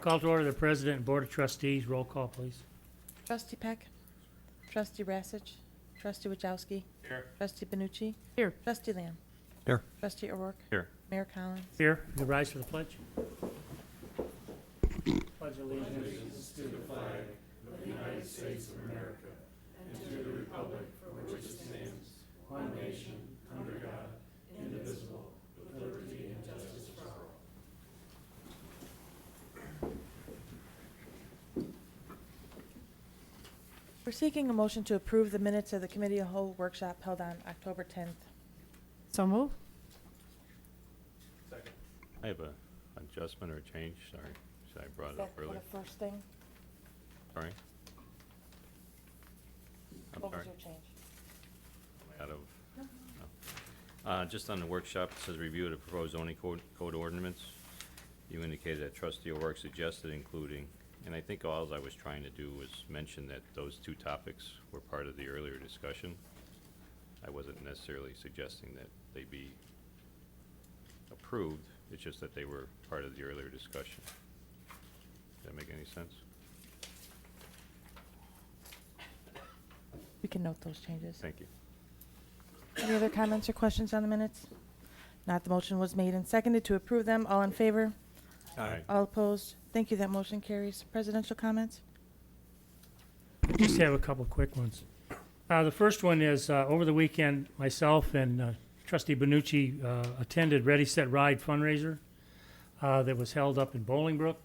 Call to order the President and Board of Trustees. Roll call, please. Trustee Peck. Trustee Rassich. Trustee Wachowski. Here. Trustee Benucci. Here. Trustee Lamb. Here. Trustee O'Rourke. Here. Mayor Collins. Here, you rise for the pledge. Pledge allegiance. We're seeking a motion to approve the minutes of the Committee of Whole workshop held on October 10th. So move. I have a adjustment or a change, sorry. I brought it up earlier. the first thing? Sorry. I'm What was sorry. your change? Out of, oh. Just on the workshop, it says review of the proposed zoning code ordinance. You indicated that trustee O'Rourke suggested including, and I think all I was trying to do was mention that those two topics were part of the earlier discussion. I wasn't necessarily suggesting that they be approved, it's just that they were part of the earlier discussion. Does that make any sense? We can note those changes. Thank you. Any other comments or questions on the minutes? Not, the motion was made and seconded to approve them. All in favor? Aye. All opposed? Thank you. That motion carries. Presidential comments? Just have a couple quick ones. The first one is, over the weekend, myself and Trustee Benucci attended Ready, Set, Ride fundraiser that was held up in Bolingbrook,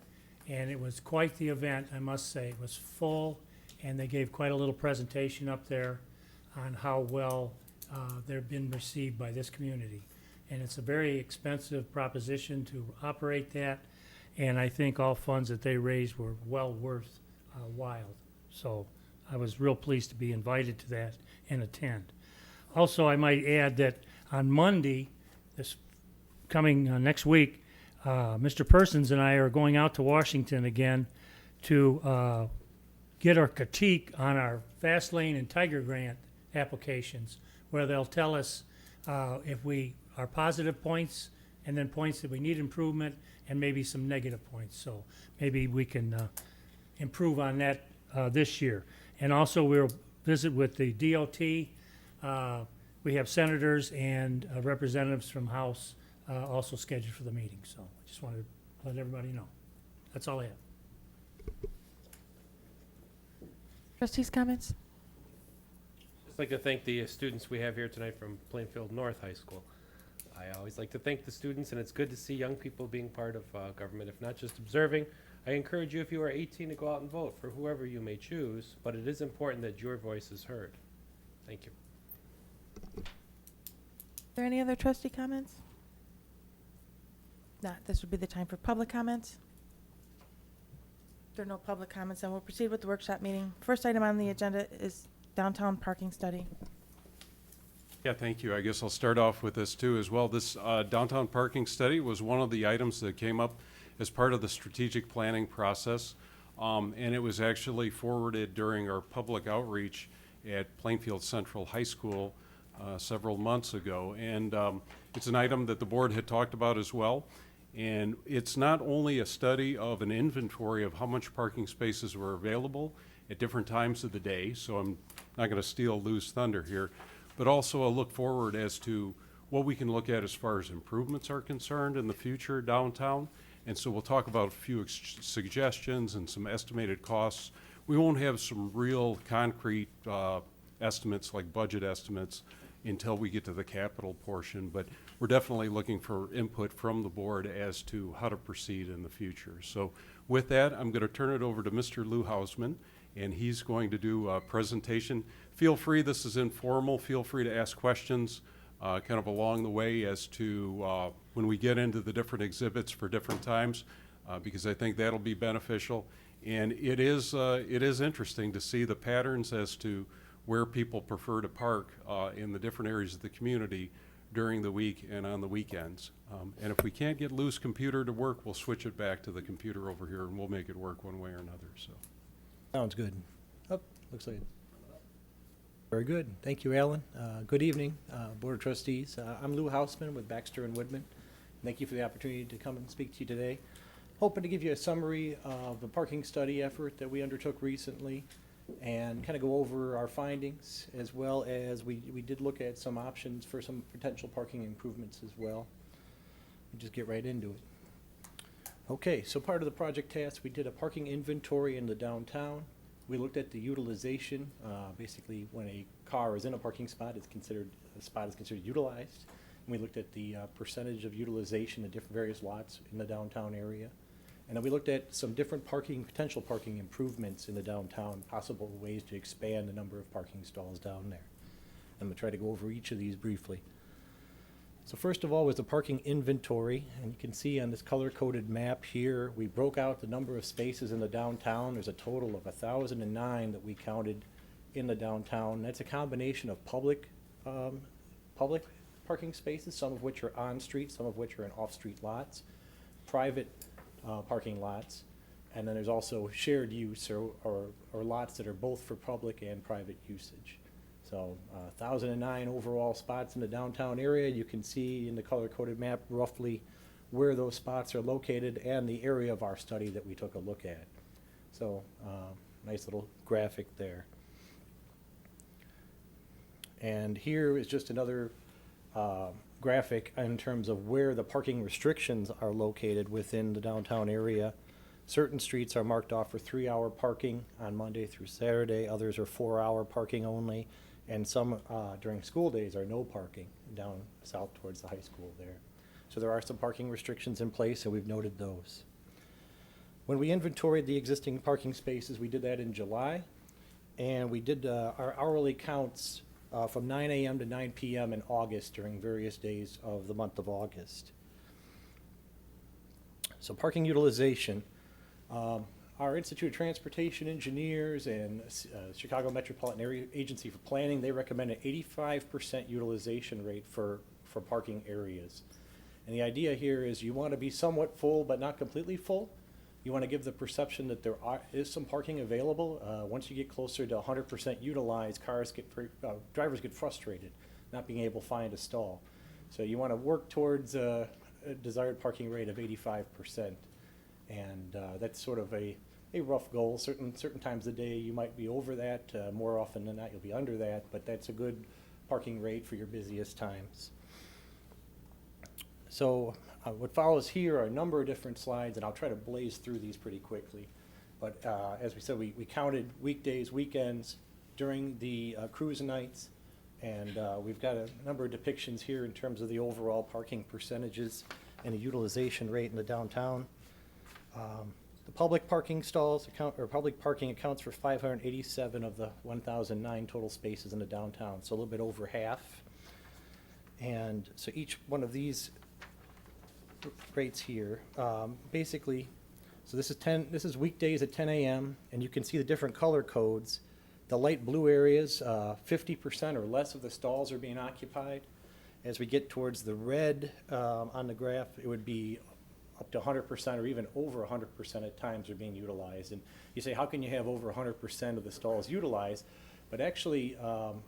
and it was quite the event, I must say. It was full, and they gave quite a little presentation up there on how well they've been received by this community. And it's a very expensive proposition to operate that, and I think all funds that they raised were well worth while. So I was real pleased to be invited to that and attend. Also, I might add that on Monday, this coming next week, Mr. Persons and I are going out to Washington again to get our critique on our Fast Lane and Tiger Grant applications, where they'll tell us if we are positive points and then points that we need improvement and maybe some negative points. So maybe we can improve on that this year. And also we'll visit with the DOT. We have senators and representatives from House also scheduled for the meeting. So I just wanted to let everybody know. That's all I have. Trustees' comments? I'd like to thank the students we have here tonight from Plainfield North High School. I always like to thank the students, and it's good to see young people being part of government, if not just observing. I encourage you, if you are 18, to go out and vote for whoever you may choose, but it is important that your voice is heard. Thank you. Are there any other trustee comments? Not, this would be the time for public comments. If there are no public comments, then we'll proceed with the workshop meeting. First item on the agenda is downtown parking study. Yeah, thank you. I guess I'll start off with this too as well. This downtown parking study was one of the items that came up as part of the strategic planning process. And it was actually forwarded during our public outreach at Plainfield Central High School several months ago. And it's an item that the board had talked about as well. And it's not only a study of an inventory of how much parking spaces were available at different times of the day, so I'm not going to steal Lou's thunder here, but also a look forward as to what we can look at as far as improvements are concerned in the future downtown. And so we'll talk about a few suggestions and some estimated costs. We won't have some real concrete estimates like budget estimates until we get to the capital portion, but we're definitely looking for input from the board as to how to proceed in the future. So with that, I'm going to turn it over to Mr. Lou Hausman, and he's going to do a presentation. Feel free, this is informal, feel free to ask questions kind of along the way as to when we get into the different exhibits for different times, because I think that'll be beneficial. And it is interesting to see the patterns as to where people prefer to park in the different areas of the community during the week and on the weekends. And if we can't get Lou's computer to work, we'll switch it back to the computer over here and we'll make it work one way or another. So. Sounds good. Oh, looks like very good. Thank you, Alan. Good evening, Board of Trustees. I'm Lou Hausman with Baxter and Woodman. Thank you for the opportunity to come and speak to you today. hoping to give you a summary of the parking study effort that we undertook recently and kind of go over our findings, as well as we did look at some options for some potential parking improvements as well. We'll just get right into it. Okay, so part of the project task, we did a parking inventory in the downtown. We looked at the utilization, basically when a car is in a parking spot, the spot is considered utilized. And we looked at the percentage of utilization of different various lots in the downtown area. And then we looked at some different potential parking improvements in the downtown, possible ways to expand the number of parking stalls down there. I'm gonna try to go over each of these briefly. So first of all was the parking inventory, and you can see on this color-coded map here, we broke out the number of spaces in the downtown. There's a total of 1,009 that we counted in the downtown. That's a combination of public parking spaces, some of which are on-street, some of which are in off-street lots, private parking lots, and then there's also shared use or lots that are both for public and private usage. So 1,009 overall spots in the downtown area. You can see in the color-coded map roughly where those spots are located and the area of our study that we took a look at. So nice little graphic there. And here is just another graphic in terms of where the parking restrictions are located within the downtown area. Certain streets are marked off for 3-hour parking on Monday through Saturday. Others are 4-hour parking only. And some during school days are no parking down south towards the high school there. So there are some parking restrictions in place, and we've noted those. When we inventoried the existing parking spaces, we did that in July. And we did our hourly counts from 9 a.m. to 9 p.m. in August during various days of the month of August. So parking utilization. Our Institute of Transportation Engineers and Chicago Metropolitan Area Agency for Planning, they recommend an 85% utilization rate for parking areas. And the idea here is you want to be somewhat full but not completely full. You want to give the perception that there is some parking available. Once you get closer to 100% utilized, drivers get frustrated not being able to find a stall. So you want to work towards a desired parking rate of 85%. And that's sort of a rough goal. Certain times of the day you might be over that. More often than not you'll be under that, but that's a good parking rate for your busiest times. So what follows here are a number of different slides, and I'll try to blaze through these pretty quickly. But as we said, we counted weekdays, weekends, during the cruise nights, and we've got a number of depictions here in terms of the overall parking percentages and the utilization rate in the downtown. The public parking stalls public parking accounts for 587 of the 1,009 total spaces in the downtown, so a little bit over half. And so each one of these rates here, basically, so this is weekdays at 10 a.m. and you can see the different color codes. The light blue areas, 50% or less of the stalls are being occupied. As we get towards the red on the graph, it would be up to 100% or even over 100% at times are being utilized. And you say, how can you have over 100% of the stalls utilized? But actually,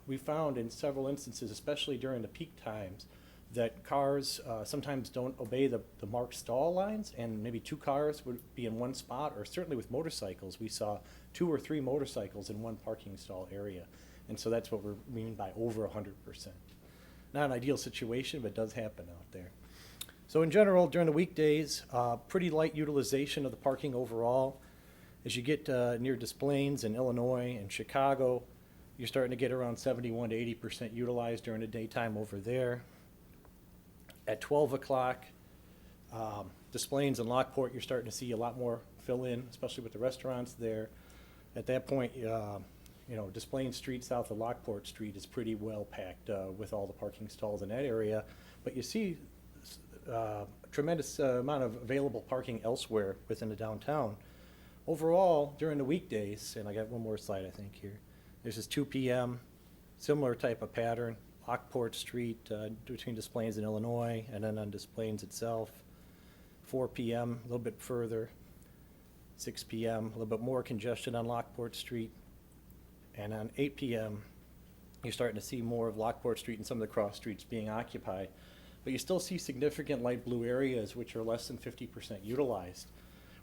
we found in several instances, especially during the peak times, that cars sometimes don't obey the marked stall lines, and maybe 2 cars would be in one spot, or certainly with motorcycles, we saw 2 or 3 motorcycles in one parking stall area. And so that's what we mean by over 100%. Not an ideal situation, but it does happen out there. So in general, during the weekdays, pretty light utilization of the parking overall. As you get near Des Plaines in Illinois and Chicago, you're starting to get around 71 to 80% utilized during the daytime over there. At 12 o'clock, Des Plaines and Lockport, you're starting to see a lot more fill in, especially with the restaurants there. At that point, Des Plaines Street south of Lockport Street is pretty well packed with all the parking stalls in that area. But you see a tremendous amount of available parking elsewhere within the downtown. Overall, during the weekdays, and I got one more slide I think here, there's this 2 p.m., similar type of pattern, Lockport Street between Des Plaines and Illinois, and then on Des Plaines itself. 4 p.m., a little bit further. 6 p.m., a little bit more congestion on Lockport Street. And on 8 p.m., you're starting to see more of Lockport Street and some of the cross streets being occupied. But you still see significant light blue areas which are less than 50% utilized.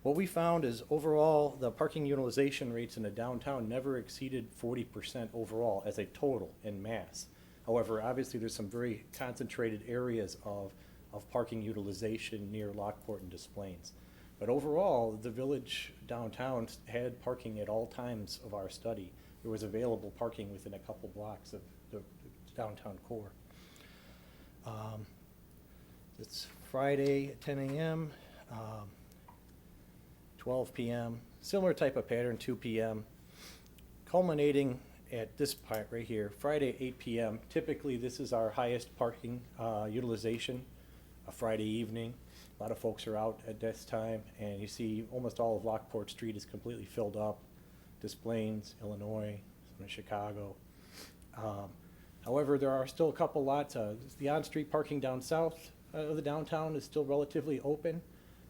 What we found is overall, the parking utilization rates in the downtown never exceeded 40% overall as a total in mass. However, obviously, there's some very concentrated areas of parking utilization near Lockport and Des Plaines. But overall, the village downtown had parking at all times of our study. There was available parking within a couple blocks of the downtown core. It's Friday at 10 a.m., 12 p.m., similar type of pattern, 2 p.m., culminating at this part right here, Friday at 8 p.m. Typically, this is our highest parking utilization, a Friday evening. A lot of folks are out at this time, and you see almost all of Lockport Street is completely filled up. Des Plaines, Illinois, some in Chicago. However, there are still a couple lots. The on-street parking down south of the downtown is still relatively open,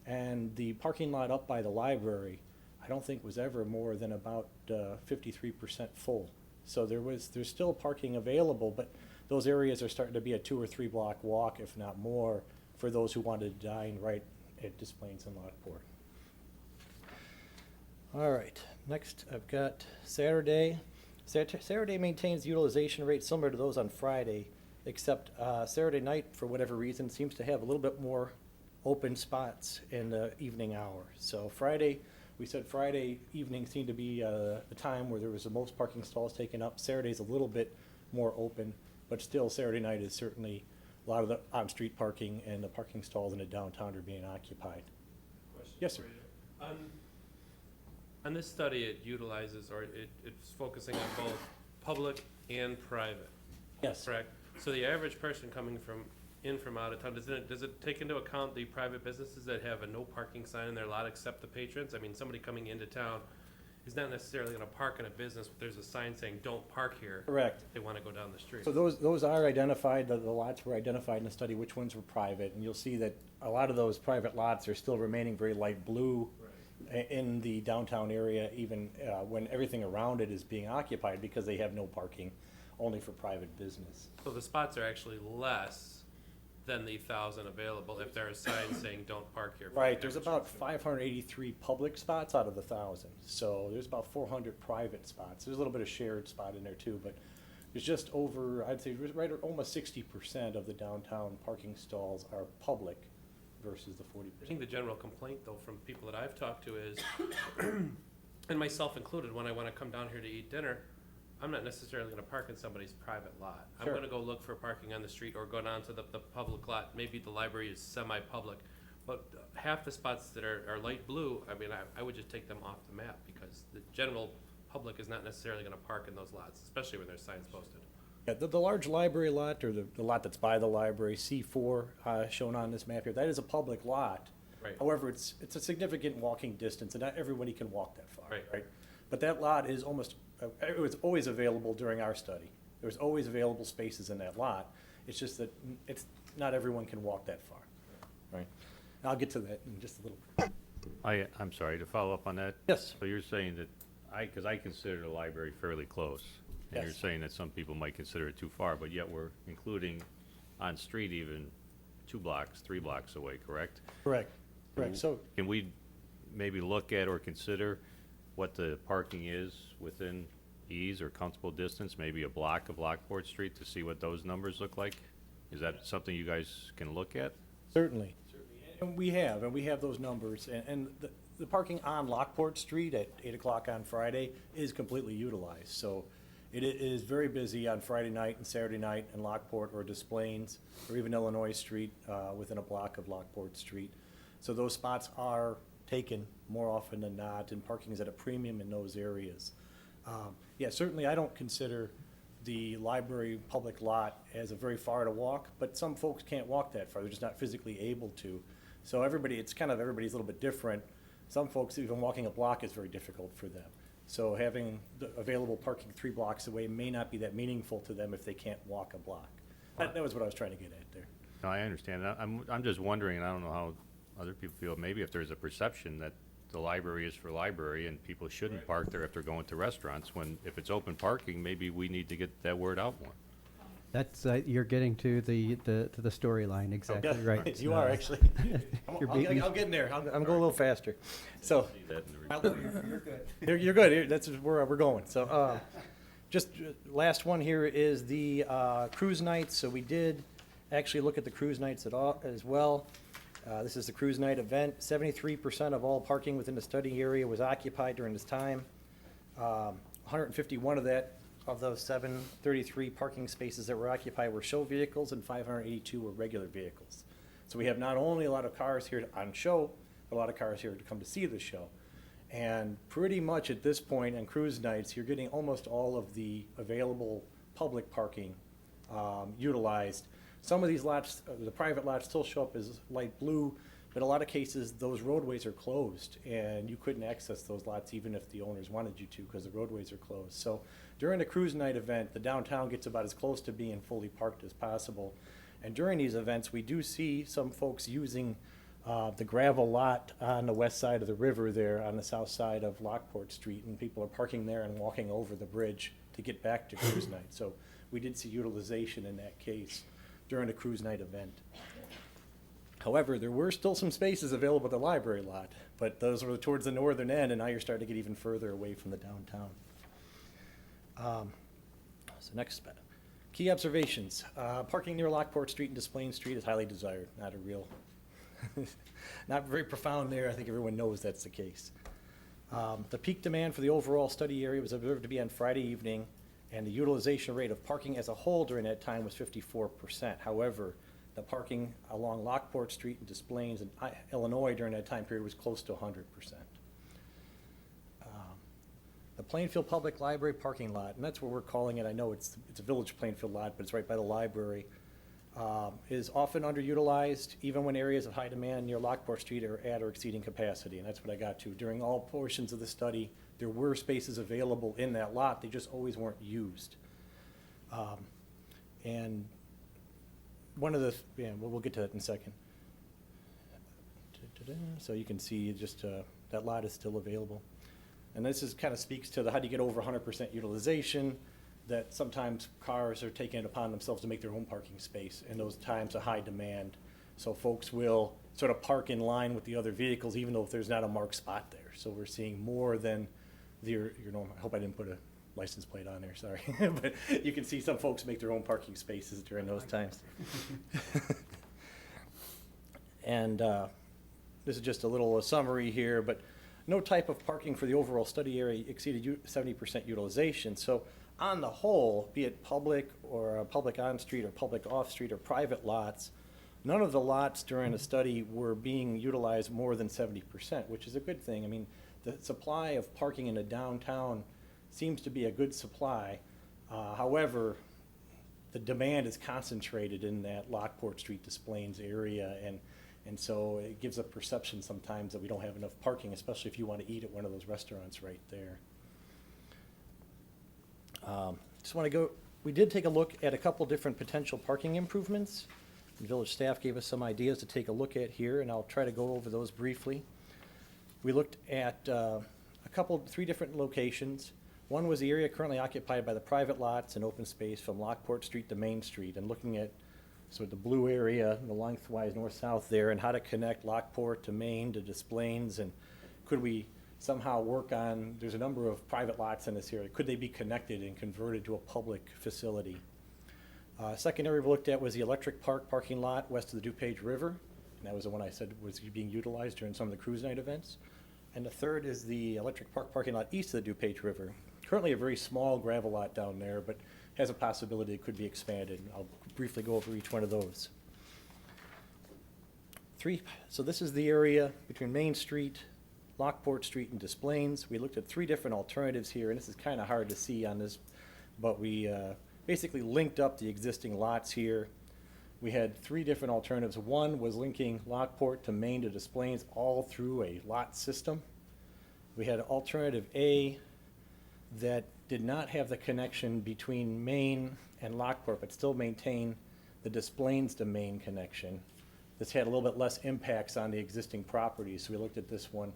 and the parking lot up by the library, I don't think was ever more than about 53% full. So there's still parking available, but those areas are starting to be a 2 or 3 block walk, if not more, for those who want to dine right at Des Plaines and Lockport. All right, next I've got Saturday. Saturday maintains utilization rates similar to those on Friday, except Saturday night, for whatever reason, seems to have a little bit more open spots in the evening hour. So Friday, we said Friday evening seemed to be the time where there was the most parking stalls taken up. Saturday's a little bit more open, but still Saturday night is certainly a lot of the on-street parking and the parking stalls in the downtown are being occupied. Yes, sir. On this study, it utilizes, or it's focusing on both public and private, Yes. correct? So the average person coming from out of town, does it take into account the private businesses that have a no parking sign in their lot except the patrons? I mean, somebody coming into town is not necessarily gonna park in a business, but there's a sign saying, don't park here. Correct. They wanna go down the street. So those are identified, the lots were identified in the study, which ones were private, and you'll see that a lot of those private lots are still remaining very light blue in the downtown area, even when everything around it is being occupied because they have no parking, only for private business. So the spots are actually less than the 1,000 available if there are signs saying don't park here. for Right, the there's average about person. 583 public spots out of the 1,000, so there's about 400 private spots. There's a little bit of shared spot in there too, but there's just over, I'd say, right, almost 60% of the downtown parking stalls are public versus the 40%. I think the general complaint, though, from people that I've talked to is, and myself included, when I want to come down here to eat dinner, I'm not necessarily going to park in somebody's private lot. I'm Sure. going to go look for parking on the street or go down to the public lot. Maybe the library is semi-public, but half the spots that are light blue, I mean, I would just take them off the map because the general public is not necessarily going to park in those lots, especially when there's signs posted. Yeah, the large library lot, or the lot that's by the library, C4, shown on this map here, that is a public lot. Right. However, it's a significant walking distance, and not everybody can walk that far, Right. right? But that lot is almost, it was always available during our study. There was always available spaces in that lot. It's just that not everyone can walk that far, right? And I'll get to that in just a little bit. I'm sorry, to follow up on that? Yes. So you're saying that, because I consider the library fairly close, and you're Yes. saying that some people might consider it too far, but yet we're including on-street even 2 blocks, 3 blocks away, correct? Correct, correct. So, Can we maybe look at or consider what the parking is within ease or comfortable distance, maybe a block of Lockport Street, to see what those numbers look like? Is that something you guys can look at? certainly. And we have those numbers, and the parking on Lockport Street at 8 o'clock on Friday is completely utilized. So it is very busy on Friday night and Saturday night in Lockport or Des Plaines, or even Illinois Street, within a block of Lockport Street. So those spots are taken more often than not, and parking is at a premium in those areas. Yeah, certainly I don't consider the library public lot as a very far to walk, but some folks can't walk that far. They're just not physically able to. So everybody's a little bit different. Some folks, even walking a block is very difficult for them. So having the available parking 3 blocks away may not be that meaningful to them if they can't walk a block. That was what I was trying to get at there. No, I understand. I'm just wondering, and I don't know how other people feel, maybe if there's a perception that the library is for library and people shouldn't park there if they're going to restaurants, when if it's open parking, maybe we need to get that word out more. That's, you're getting to the storyline, exactly Okay. right. You are actually. You're beating- I'll get in there. I'm going a little faster. So, See that in the report. you're good. You're good. That's where we're going. So, just last one here is the cruise nights. So we did actually look at the cruise nights as well. This is the cruise night event. 73% of all parking within the study area was occupied during this time. 151 of those 733 parking spaces that were occupied were show vehicles, and 582 were regular vehicles. So we have not only a lot of cars here on show, but a lot of cars here to come to see the show. And pretty much at this point on cruise nights, you're getting almost all of the available public parking utilized. Some of these lots, the private lots still show up as light blue, but in a lot of cases, those roadways are closed, and you couldn't access those lots even if the owners wanted you to, because the roadways are closed. So during the cruise night event, the downtown gets about as close to being fully parked as possible. And during these events, we do see some folks using the gravel lot on the west side of the river there on the south side of Lockport Street, and people are parking there and walking over the bridge to get back to cruise night. So we did see utilization in that case during the cruise night event. However, there were still some spaces available at the library lot, but those were towards the northern end, and now you're starting to get even further away from the downtown. So next, key observations. Parking near Lockport Street and Desplaines Street is highly desired, not a real, not very profound there. I think everyone knows that's the case. The peak demand for the overall study area was observed to be on Friday evening, and the utilization rate of parking as a whole during that time was 54%. However, the parking along Lockport Street and Desplaines in Illinois during that time period was close to 100%. The Plainfield Public Library parking lot, and that's what we're calling it. I know it's a Village Plainfield lot, but it's right by the library, is often underutilized, even when areas of high demand near Lockport Street are at or exceeding capacity, and that's what I got to. During all portions of the study, there were spaces available in that lot, they just always weren't used. And one of the, yeah, we'll get to that in a second. So you can see just that lot is still available. And this is kind of speaks to the how do you get over 100% utilization, that sometimes cars are taking it upon themselves to make their own parking space in those times of high demand. So folks will sort of park in line with the other vehicles, even though if there's not a marked spot there. So we're seeing more than your normal. I hope I didn't put a license plate on there, sorry. But you can see some folks make their own parking spaces during those times. And this is just a little summary here, but no type of parking for the overall study area exceeded 70% utilization. So on the whole, be it public or public on-street or public off-street or private lots, none of the lots during the study were being utilized more than 70%, which is a good thing. I mean, the supply of parking in the downtown seems to be a good supply. However, the demand is concentrated in that Lockport Street Desplaines area, and so it gives a perception sometimes that we don't have enough parking, especially if you want to eat at one of those restaurants right there. Just want to go, we did take a look at a couple different potential parking improvements. The village staff gave us some ideas to take a look at here, and I'll try to go over those briefly. We looked at three different locations. One was the area currently occupied by the private lots and open space from Lockport Street to Main Street, and looking at sort of the blue area, the lengthwise north-south there, and how to connect Lockport to Main to Desplaines, and could we somehow work on, there's a number of private lots in this area, could they be connected and converted to a public facility? Second area we looked at was the Electric Park parking lot west of the DuPage River, and that was the one I said was being utilized during some of the cruise night events. And the third is the Electric Park parking lot east of the DuPage River. Currently a very small gravel lot down there, but has a possibility it could be expanded. I'll briefly go over each one of those. So this is the area between Main Street, Lockport Street, and Desplaines. We looked at three different alternatives here, and this is kind of hard to see on this, but we basically linked up the existing lots here. We had three different alternatives. One was linking Lockport to Main to Desplaines all through a lot system. We had alternative A that did not have the connection between Main and Lockport, but still maintain the Desplaines to Main connection. This had a little bit less impacts on the existing properties, so we looked at this one.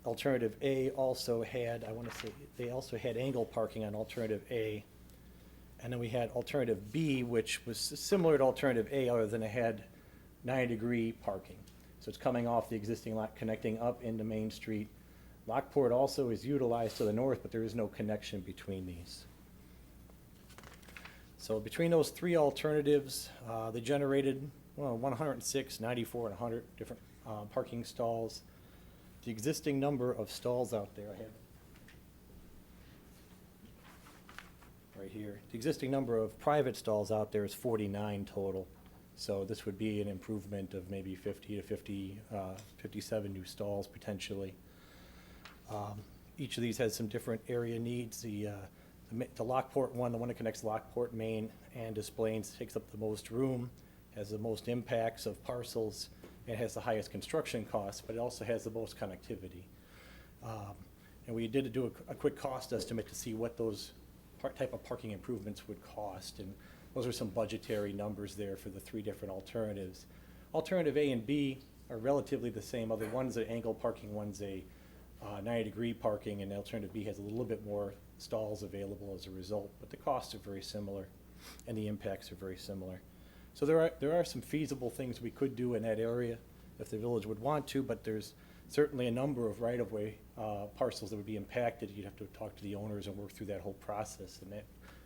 Alternative A also had, I want to say, they also had angle parking on alternative A. And then we had alternative B, which was similar to alternative A, other than it had 90-degree parking. So it's coming off the existing lot, connecting up into Main Street. Lockport also is utilized to the north, but there is no connection between these. So between those three alternatives, they generated, well, 106, 94, and 100 different parking stalls. The existing number of stalls out there, I have right here. The existing number of private stalls out there is 49 total. So this would be an improvement of maybe 50 to 57 new stalls potentially. Each of these has some different area needs. The Lockport one, the one that connects Lockport, Main, and Des Plaines, takes up the most room, has the most impacts of parcels, and has the highest construction costs, but it also has the most connectivity. And we did do a quick cost estimate to see what those type of parking improvements would cost, and those are some budgetary numbers there for the three different alternatives. Alternative A and B are relatively the same, other one's an angle parking, one's a 90-degree parking, and alternative B has a little bit more stalls available as a result, but the costs are very similar and the impacts are very similar. So there are some feasible things we could do in that area if the village would want to, but there's certainly a number of right-of-way parcels that would be impacted. You'd have to talk to the owners and work through that whole process, and that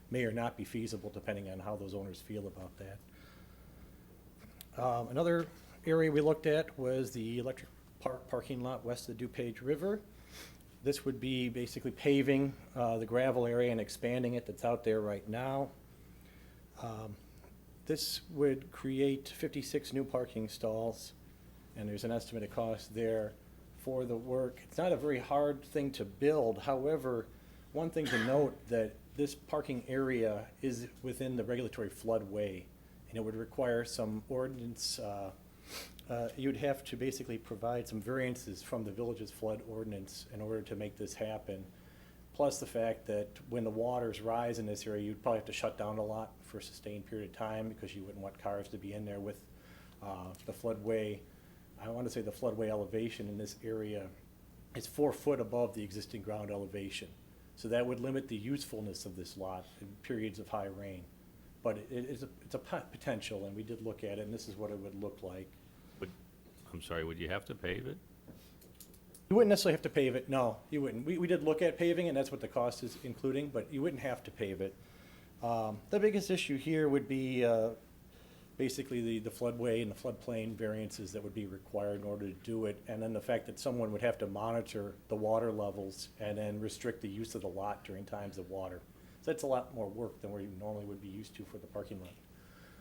may or not be feasible depending on how those owners feel about that. Another area we looked at was the electric park parking lot west of the DuPage River. This would be basically paving the gravel area and expanding it that's out there right now. This would create 56 new parking stalls, and there's an estimated cost there for the work. It's not a very hard thing to build. However, one thing to note that this parking area is within the regulatory floodway, and it would require some ordinance. You'd have to basically provide some variances from the village's flood ordinance in order to make this happen. Plus the fact that when the waters rise in this area, you'd probably have to shut down a lot for a sustained period of time because you wouldn't want cars to be in there with the floodway. I want to say the floodway elevation in this area is 4 foot above the existing ground elevation. So that would limit the usefulness of this lot in periods of high rain. But it's a potential, and we did look at it, and this is what it would look like. I'm sorry, would you have to pave it? You wouldn't necessarily have to pave it, no, you wouldn't. We did look at paving, and that's what the cost is including, but you wouldn't have to pave it. The biggest issue here would be basically the floodway and the floodplain variances that would be required in order to do it, and then the fact that someone would have to monitor the water levels and then restrict the use of the lot during times of water. So that's a lot more work than we normally would be used to for the parking lot.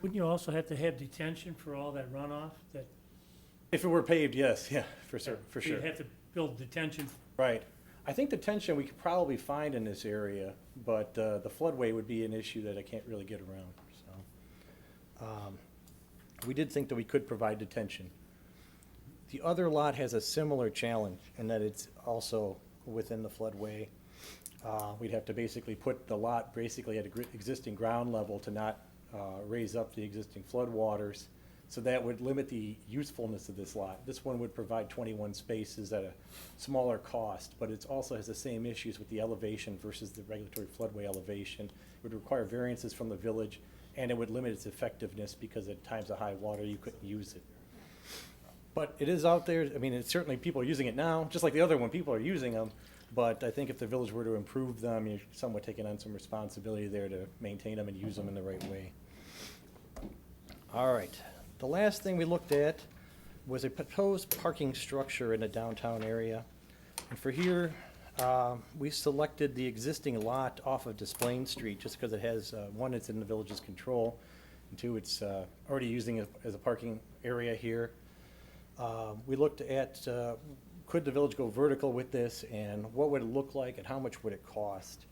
Wouldn't you also have to have detention for all that runoff that? If it were paved, yes, yeah, for sure. You'd have to build detention. Right. I think detention we could probably find in this area, but the floodway would be an issue that I can't really get around, so. We did think that we could provide detention. The other lot has a similar challenge in that it's also within the floodway. We'd have to basically put the lot basically at existing ground level to not raise up the existing floodwaters. So that would limit the usefulness of this lot. This one would provide 21 spaces at a smaller cost, but it also has the same issues with the elevation versus the regulatory floodway elevation. It would require variances from the village, and it would limit its effectiveness because at times of high water, you couldn't use it. But it is out there. I mean, it's certainly people are using it now, just like the other one, people are using them. But I think if the village were to improve them, you're somewhat taking on some responsibility there to maintain them and use them in the right way. All right. The last thing we looked at was a proposed parking structure in the downtown area. And for here, we selected the existing lot off of Des Plaines Street just because it has, one, it's in the village's control, and two, it's already using it as a parking area here. We looked at could the village go vertical with this, and what would it look like, and how much would it cost?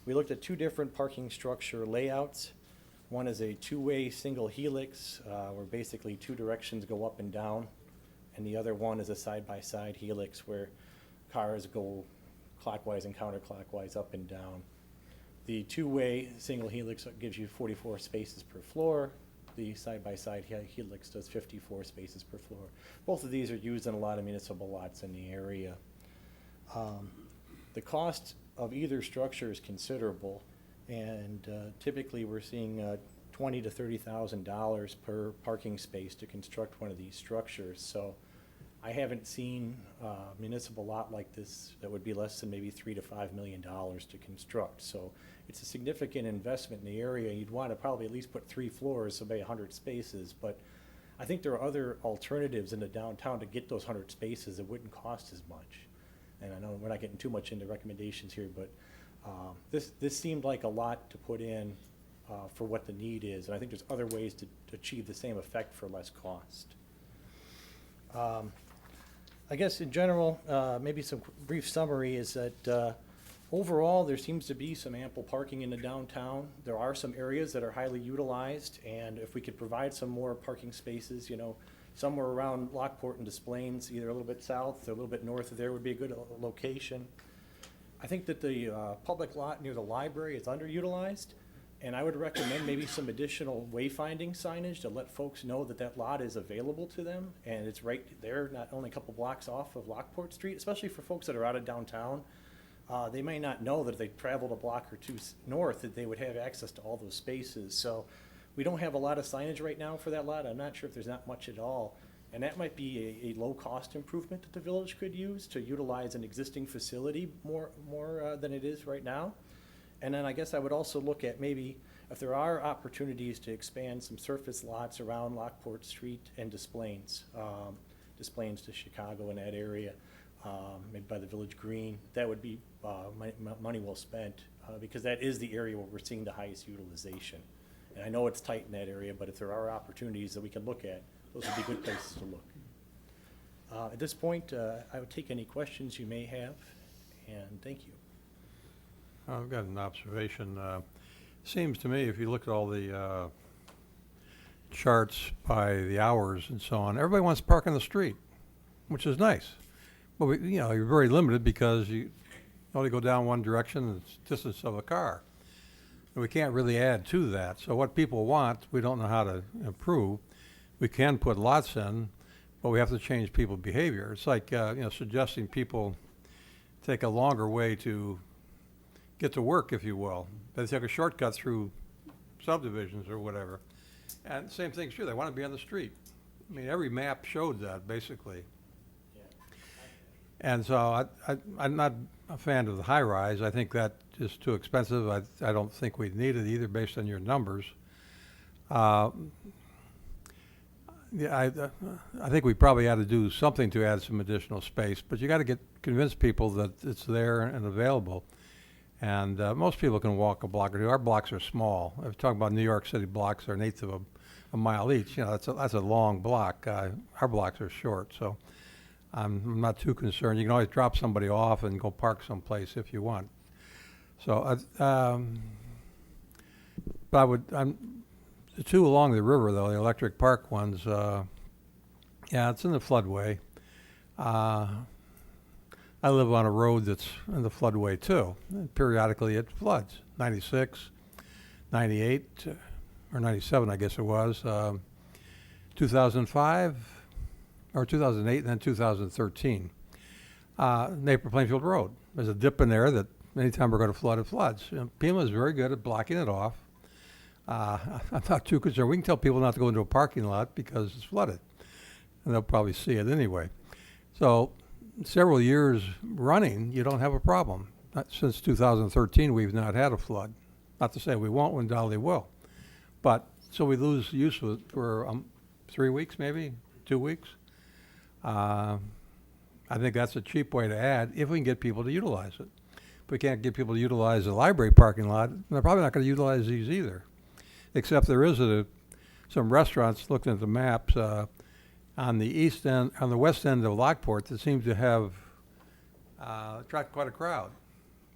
We looked at 2 different parking structure layouts. One is a 2-way single helix, where basically 2 directions go up and down, and the other one is a side-by-side helix where cars go clockwise and counterclockwise up and down. The 2-way single helix gives you 44 spaces per floor. The side-by-side helix does 54 spaces per floor. Both of these are used in a lot of municipal lots in the area. The cost of either structure is considerable, And typically, we're seeing $20,000 to $30,000 per parking space to construct one of these structures. So I haven't seen a municipal lot like this that would be less than maybe $3 to $5 million to construct. So it's a significant investment in the area. You'd want to probably at least put 3 floors, so maybe 100 spaces. But I think there are other alternatives in the downtown to get those 100 spaces that wouldn't cost as much. And I know we're not getting too much into recommendations here, but this seemed like a lot to put in for what the need is. And I think there's other ways to achieve the same effect for less cost. I guess in general, maybe some brief summary is that overall, there seems to be some ample parking in the downtown. There are some areas that are highly utilized, and if we could provide some more parking spaces, you know, somewhere around Lockport and Des Plaines, either a little bit south or a little bit north of there would be a good location. I think that the public lot near the library is underutilized, and I would recommend maybe some additional wayfinding signage to let folks know that that lot is available to them, and it's right there, not only a couple blocks off of Lockport Street, especially for folks that are out of downtown. They may not know that if they traveled a block or two north, that they would have access to all those spaces. So we don't have a lot of signage right now for that lot. I'm not sure if there's not much at all. And that might be a low-cost improvement that the village could use to utilize an existing facility more than it is right now. And then I guess I would also look at maybe if there are opportunities to expand some surface lots around Lockport Street and Des Plaines, Des Plaines to Chicago in that area, maybe by the Village Green, that would be money well spent because that is the area where we're seeing the highest utilization. And I know it's tight in that area, but if there are opportunities that we can look at, those would be good places to look. At this point, I would take any questions you may have, and thank you. I've got an observation. Seems to me, if you look at all the charts by the hours and so on, everybody wants to park on the street, which is nice. But you're very limited because you only go down one direction, it's distance of a car. And we can't really add to that. So what people want, we don't know how to improve. We can put lots in, but we have to change people's behavior. It's like suggesting people take a longer way to get to work, if you will. They take a shortcut through subdivisions or whatever. And same thing's true. They want to be on the street. I mean, every map showed that, basically. And so I'm not a fan of the high-rise. I think that is too expensive. I don't think we need it either, based on your numbers. I think we probably ought to do something to add some additional space, but you got to convince people that it's there and available. And most people can walk a block or two. Our blocks are small. If we're talking about New York City blocks, are an eighth of a mile each. That's a long block. Our blocks are short, so I'm not too concerned. You can always drop somebody off and go park someplace if you want. So, but the two along the river, though, the electric park ones, it's in the floodway. I live on a road that's in the floodway too. And periodically it floods. 96, 98, or 97 I guess it was, 2005, or 2008, and then 2013. Napier Plainfield Road. There's a dip in there that anytime we're going to flood, it floods. Pima is very good at blocking it off. I'm not too concerned. We can tell people not to go into a parking lot because it's flooded, and they'll probably see it anyway. So several years running, you don't have a problem. Since 2013, we've not had a flood. Not to say we won't, we undoubtedly will. But, so we lose use of it for 3 weeks, maybe 2 weeks. I think that's a cheap way to add if we can get people to utilize it. If we can't get people to utilize the library parking lot, they're probably not going to utilize these either. Except there is some restaurants, looking at the maps, on the east end, on the west end of Lockport, that seems to have attracted quite a crowd.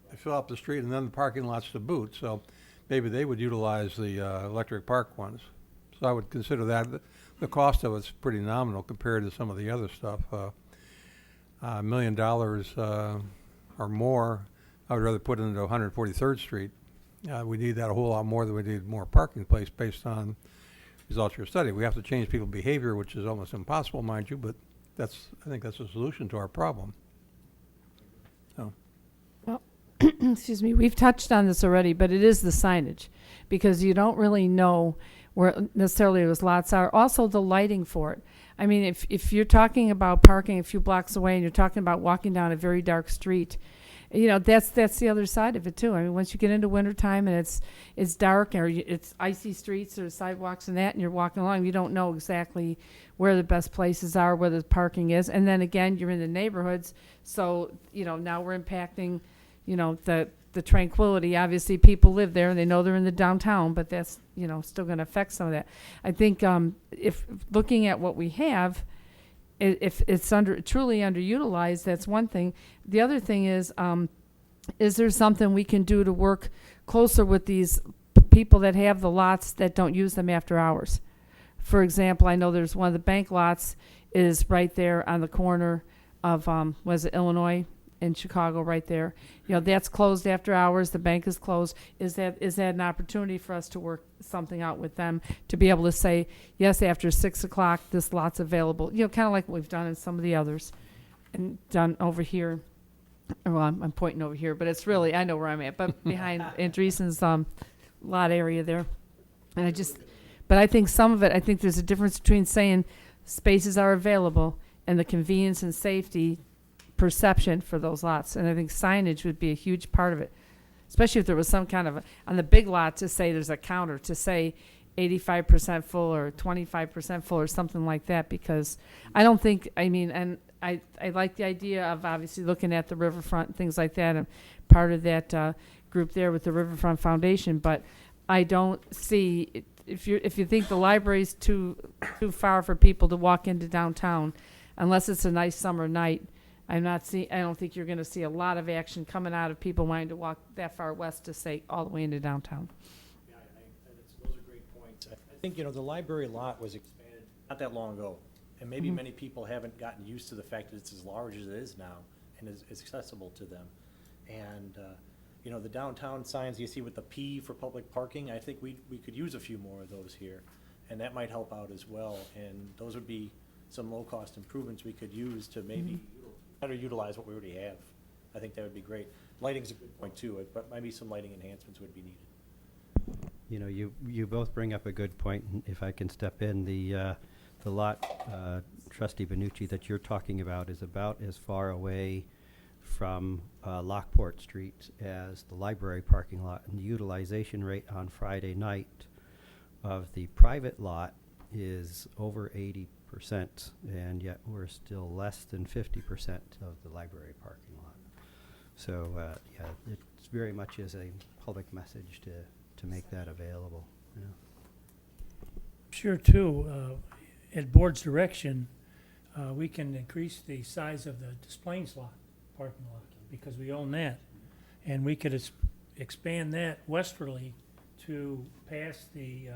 They fill up the street and then the parking lots to boot. So maybe they would utilize the electric park ones. So I would consider that. The cost of it's pretty nominal compared to some of the other stuff. $1 million or more, I would rather put into 143rd Street. We need that a whole lot more than we need more parking place based on results of your study. We have to change people's behavior, which is almost impossible, mind you, but I think that's a solution to our problem. So. Well, excuse me, we've touched on this already, but it is the signage, because you don't really know where necessarily those lots are. Also, the lighting for it. I mean, if you're talking about parking a few blocks away and you're talking about walking down a very dark street, you know, that's the other side of it too. I mean, once you get into wintertime and it's dark, or it's icy streets or sidewalks and that, and you're walking along, you don't know exactly where the best places are, where the parking is. And then again, you're in the neighborhoods, so, you know, now we're impacting, you know, the tranquility. Obviously, people live there and they know they're in the downtown, but that's, you know, still going to affect some of that. I think if looking at what we have, if it's truly underutilized, that's one thing. The other thing is there something we can do to work closer with these people that have the lots that don't use them after hours? For example, I know there's one of the bank lots is right there on the corner of was it Illinois in Chicago, right there. You know, that's closed after hours. The bank is closed. Is that an opportunity for us to work something out with them to be able to say, yes, after 6 o'clock, this lot's available? You know, kind of like what we've done in some of the others, and done over here. Well, I'm pointing over here, but it's really, I know where I'm at, but behind Andreessen's lot area there. And but I think some of it, I think there's a difference between saying spaces are available and the convenience and safety perception for those lots. And I think signage would be a huge part of it, especially if there was some kind of, on the big lot, to say there's a counter, to say 85% full or 25% full or something like that, because I don't think, I mean, and I like the idea of obviously looking at the riverfront and things like that, and part of that group there with the Riverfront Foundation, but I don't see, if you think the library's too far for people to walk into downtown, unless it's a nice summer night, I don't think you're going to see a lot of action coming out of people wanting to walk that far west to say all the way into downtown. Yeah, those are great points. I think, you know, the library lot was expanded not that long ago, and maybe many people haven't gotten used to the fact that it's as large as it is now and is accessible to them. And, you know, the downtown signs you see with the P for public parking, I think we could use a few more of those here, and that might help out as well. And those would be some low-cost improvements we could use to maybe better utilize what we already have. I think that would be great. Lighting's a good point too, but maybe some lighting enhancements would be needed. You know, you both bring up a good point. And if I can step in, the lot, Trustee Benucci, that you're talking about is about as far away from Lockport Street as the library parking lot, and the utilization rate on Friday night of the private lot is over 80%, and yet we're still less than 50% of the library parking lot. So yeah, it very much is a public message to make that available. Yeah. Sure, too, at board's direction, we can increase the size of the displaying slot, parking lot, because we own that. And we could expand that westerly to past the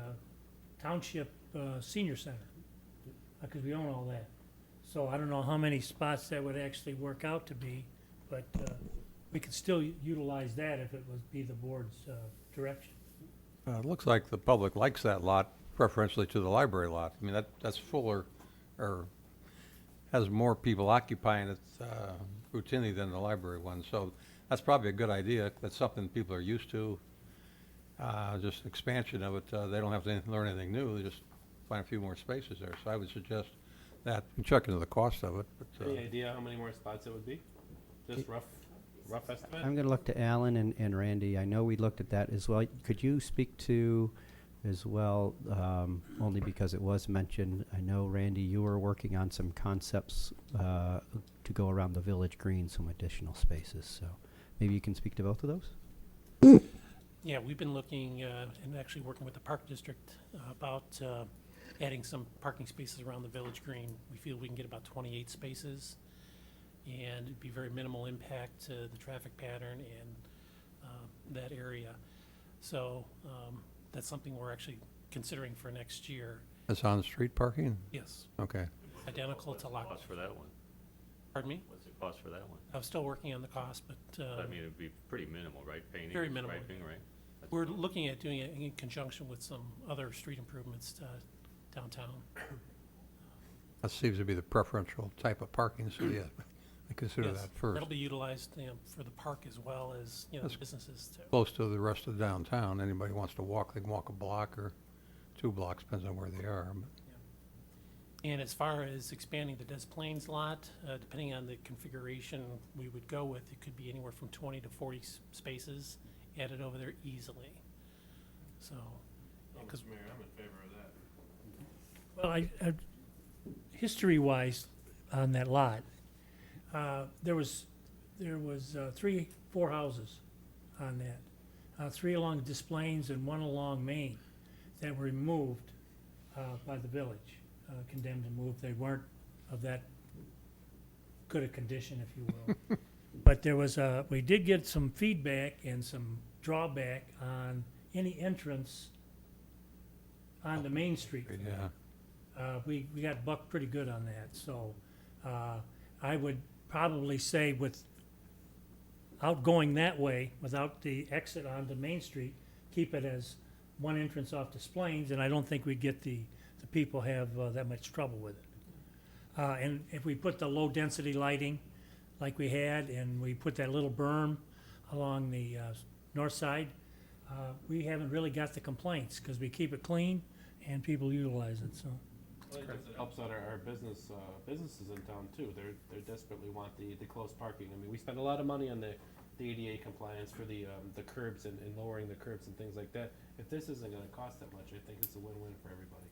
township senior center, because we own all that. So I don't know how many spots that would actually work out to be, but we could still utilize that if it would be the board's direction. It looks like the public likes that lot preferentially to the library lot. I mean, that's fuller, or has more people occupying it routinely than the library one. So that's probably a good idea. That's something people are used to. Just expansion of it. They don't have to learn anything new. They just find a few more spaces there. So I would suggest that. And check into the cost of it. But, Any idea how many more spots it would be? Just rough estimate? I'm going to look to Alan and Randy. I know we looked at that as well. Could you speak to as well, only because it was mentioned, I know, Randy, you were working on some concepts to go around the Village Green, some additional spaces. So maybe you can speak to both of those? Yeah, we've been looking and actually working with the Park District about adding some parking spaces around the Village Green. We feel we can get about 28 spaces, and it'd be very minimal impact to the traffic pattern and that area. So that's something we're actually considering for next year. that's on-street parking? Yes, Okay. identical to Cost Lock. for that one? Pardon me? What's the cost for that one? I'm still working on the cost, but I mean, it'd be pretty minimal, right? Painting, Very minimal. striping, right? That's we're all. looking at doing it in conjunction with some other street improvements downtown. That seems to be the preferential type of parking, so yeah, They consider Yes, that first. That'll be utilized, for the park as well as, the That's- businesses too. Close to the rest of downtown. Anybody wants to walk, they can walk a block or 2 blocks, depends on where they are. But And as far as expanding the Des Plaines lot, depending on the configuration we would go with, it could be anywhere from 20 to 40 spaces added over there easily. So, because Mayor, I'm in favor of that. Well, history-wise, on that lot, there was 4 houses on that. 3 along Des Plaines and 1 along Main that were removed by the village, condemned and moved. They weren't of that good a condition, if you will. But there was we did get some feedback and some drawback on any entrance onto Main Street. yeah, We got bucked pretty good on that, so I would probably say without going that way, without the exit onto Main Street, keep it as one entrance off Des Plaines, and I don't think we'd get the people have that much trouble with it. And if we put the low-density lighting like we had, and we put that little berm along the north side, we haven't really got the complaints, because we keep it clean and people utilize it, so. Well, it helps out our businesses in town too. They desperately want the close parking. I mean, we spend a lot of money on the ADA compliance for the curbs and lowering the curbs and things like that. If this isn't gonna cost that much, I think it's a win-win for everybody.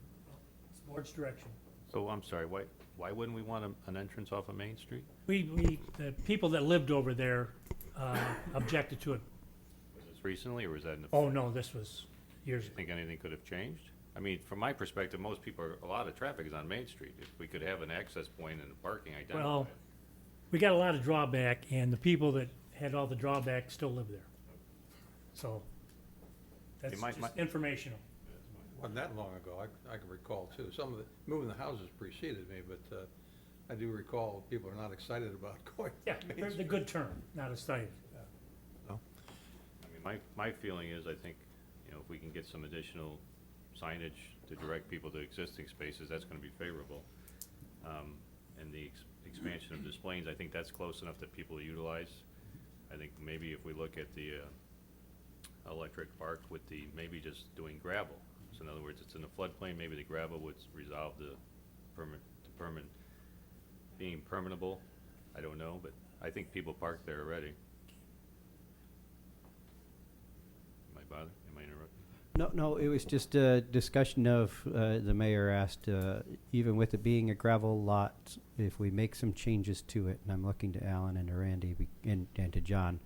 It's board's direction. So, I'm sorry, why wouldn't we want an entrance off of Main Street? The people that lived over there objected to it. Was this recently, or was that in the? Oh, no, this was years Do you ago. think anything could have changed? I mean, from my perspective, a lot of traffic is on Main Street. If we could have an access point and parking identified. Well, we got a lot of drawback, and the people that had all the drawback still live there. So, that's my- just informational. wasn't that long ago. I can recall too. Some of the, moving the houses preceded me, but I do recall people are not excited about going. Yeah, the good term, not a site. I mean, my feeling is, I think, if we can get some additional signage to direct people to existing spaces, that's gonna be favorable. And the expansion of Des Plaines, I think that's close enough that people utilize. I think maybe if we look at the electric park with maybe just doing gravel. So in other words, it's in the floodplain, maybe the gravel would resolve the being permeable. I don't know, but I think people park there already. Am I interrupting? No, it was just a discussion of, the mayor asked, even with it being a gravel lot, if we make some changes to it, and I'm looking to Alan and to Randy and to John,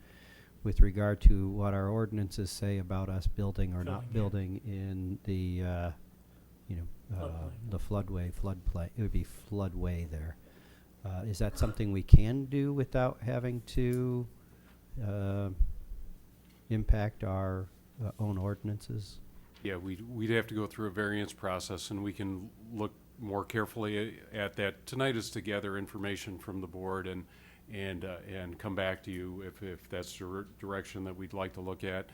with regard to what our ordinances say about us building or not building in the, the floodplain, it would be floodway there. Is that something we can do without having to impact our own ordinances? Yeah, we'd have to go through a variance process, and we can look more carefully at that. Tonight is to gather information from the board and come back to you if that's the direction that we'd like to look at.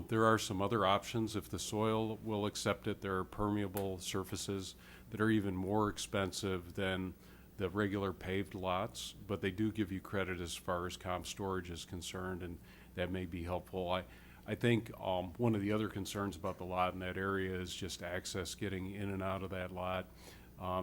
There are some other options if the soil will accept it. There are permeable surfaces that are even more expensive than the regular paved lots, but they do give you credit as far as comp storage is concerned, and that may be helpful. I think one of the other concerns about the lot in that area is just access getting in and out of that lot.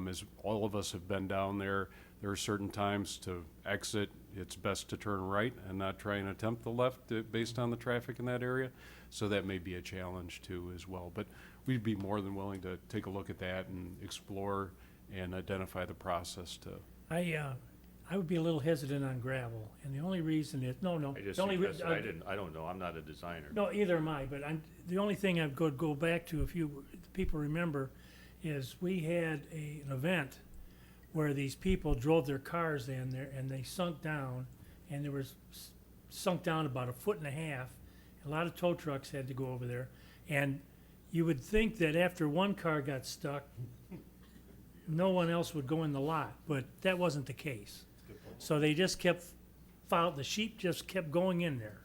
As all of us have been down there, there are certain times to exit, it's best to turn right and not try and attempt the left based on the traffic in that area. So that may be a challenge too as well. But we'd be more than willing to take a look at that and explore and identify the process to. I would be a little hesitant on gravel, and the only reason is, no, I just the only suggested, I don't know, I'm not a designer. No, either am I, but the only thing I've got to go back to, if you people remember, is we had an event where these people drove their cars in there and they sunk down, and they were sunk down about 1.5 foot. A lot of tow trucks had to go over there, and you would think that after one car got stuck, no one else would go in the lot, but that wasn't the case. So they just kept the sheep just kept going in there.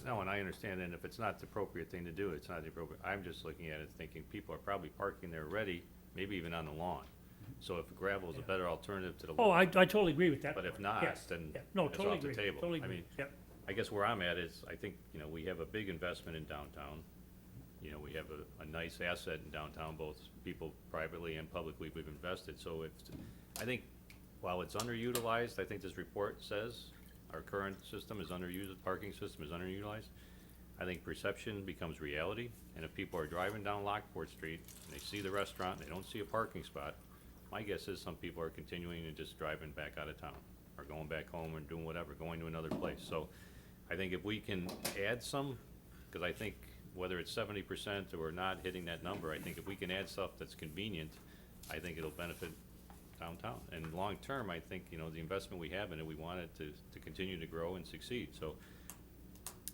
No, and I understand, and if it's not the appropriate thing to do, it's not the appropriate, I'm just looking at it thinking people are probably parking there already, maybe even on the lawn. So if gravel is a Yeah. better alternative to the. Oh, I totally agree with that. But if part. not, Yes, then yeah. No, it's totally off the agree, table. totally I agree, mean, yep. I guess where I'm at is, I think, we have a big investment in downtown. We have a nice asset in downtown, both people privately and publicly we've invested. So I think, while it's underutilized, I think this report says our current system is underused, parking system is underutilized. I think perception becomes reality, and if people are driving down Lockport Street and they see the restaurant and they don't see a parking spot, my guess is some people are continuing and just driving back out of town, or going back home and doing whatever, going to another place. So I think if we can add some, because I think whether it's 70% or not hitting that number, I think if we can add stuff that's convenient, I think it'll benefit downtown. And long-term, I think, the investment we have in it, we want it to continue to grow and succeed. So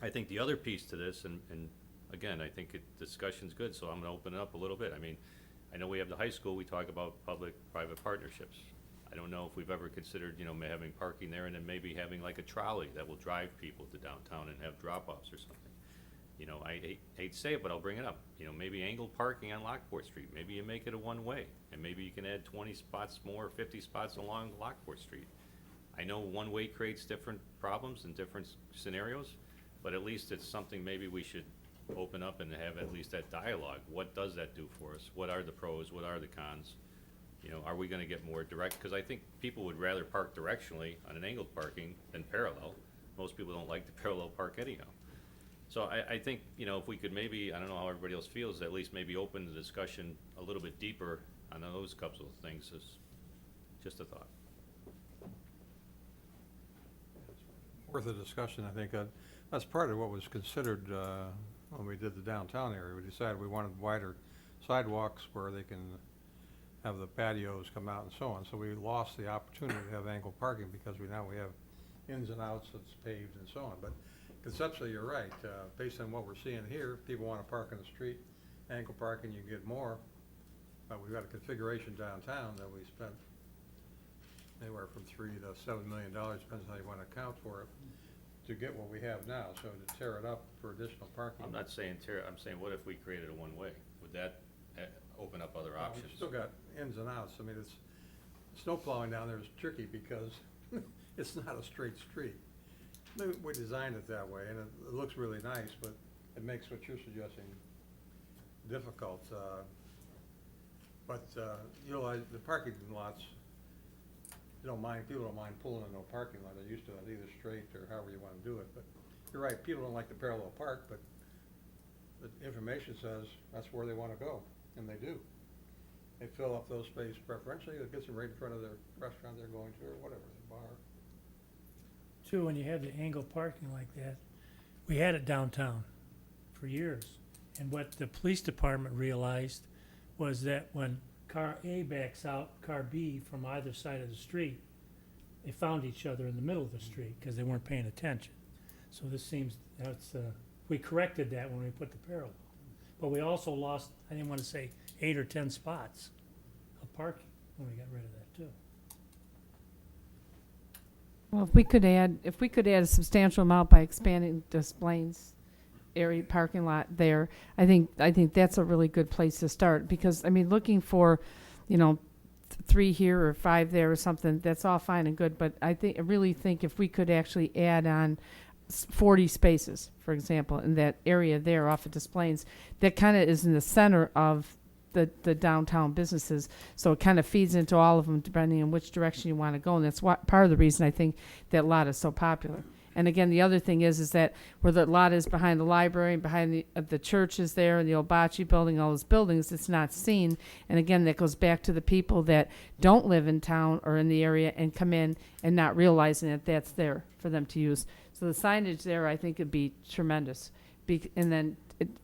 I think the other piece to this, and again, I think discussion's good, so I'm gonna open it up a little bit. I mean, I know we have the high school, we talk about public-private partnerships. I don't know if we've ever considered, having parking there and then maybe having like a trolley that will drive people to downtown and have drop-offs or something. I hate to say it, but I'll bring it up. Maybe angled parking on Lockport Street. Maybe you make it a one-way, and maybe you can add 20 spots more, 50 spots along Lockport Street. I know one-way creates different problems and different scenarios, but at least it's something maybe we should open up and have at least that dialogue. What does that do for us? What are the pros? What are the cons? Are we gonna get more direct? Because I think people would rather park directionally on an angled parking than parallel. Most people don't like the parallel park anyhow. So I think, if we could maybe, I don't know how everybody else feels, at least maybe open the discussion a little bit deeper on those couple of things, is just a thought. Worth a discussion, I think. That's part of what was considered when we did the downtown area. We decided we wanted wider sidewalks where they can have the patios come out and so on. So we lost the opportunity to have angled parking because we have ins and outs that's paved and so on. But conceptually, you're right. Based on what we're seeing here, people want to park in the street. Angled parking, you get more. But we've got a configuration downtown that we spent anywhere from $3 to $7 million, depends how you want to account for it, to get what we have now. So to tear it up for additional parking. I'm not saying I'm saying, what if we created a one-way? Would that open up other Well, options? we've still got ins and outs. I mean, snow plowing down there is tricky because it's not a straight street. We designed it that way, and it looks really nice, but it makes what you're suggesting difficult. But utilize the parking lots. People don't mind pulling in no parking lot. They're used to it, either straight or however you want to do it. But you're right, people don't like the parallel park, but the information says that's where they want to go, and they do. They fill up those spaces preferentially. It gets them right in front of their restaurant they're going to, or whatever, the bar. Too, when you have the angled parking like that, we had it downtown for years. And what the police department realized was that when car A backs out car B from either side of the street, they found each other in the middle of the street because they weren't paying attention. So we corrected that when we put the parallel. But we also lost, I didn't want to say 8 or 10 spots of parking when we got rid of that too. Well, if we could add a substantial amount by expanding Des Plaines area parking lot there, I think that's a really good place to start, because looking for, 3 here or 5 there or something, that's all fine and good, but I really think if we could actually add on 40 spaces, for example, in that area there off of Des Plaines, that kind of is in the center of the downtown businesses, so it kind of feeds into all of them depending on which direction you want to go, and that's part of the reason I think that lot is so popular. And again, the other thing is that where the lot is behind the library and behind the church is there, and the old Bocce building, all those buildings, it's not seen. And again, that goes back to the people that don't live in town or in the area and come in and not realizing that that's there for them to use. So the signage there, I think, would be tremendous. And then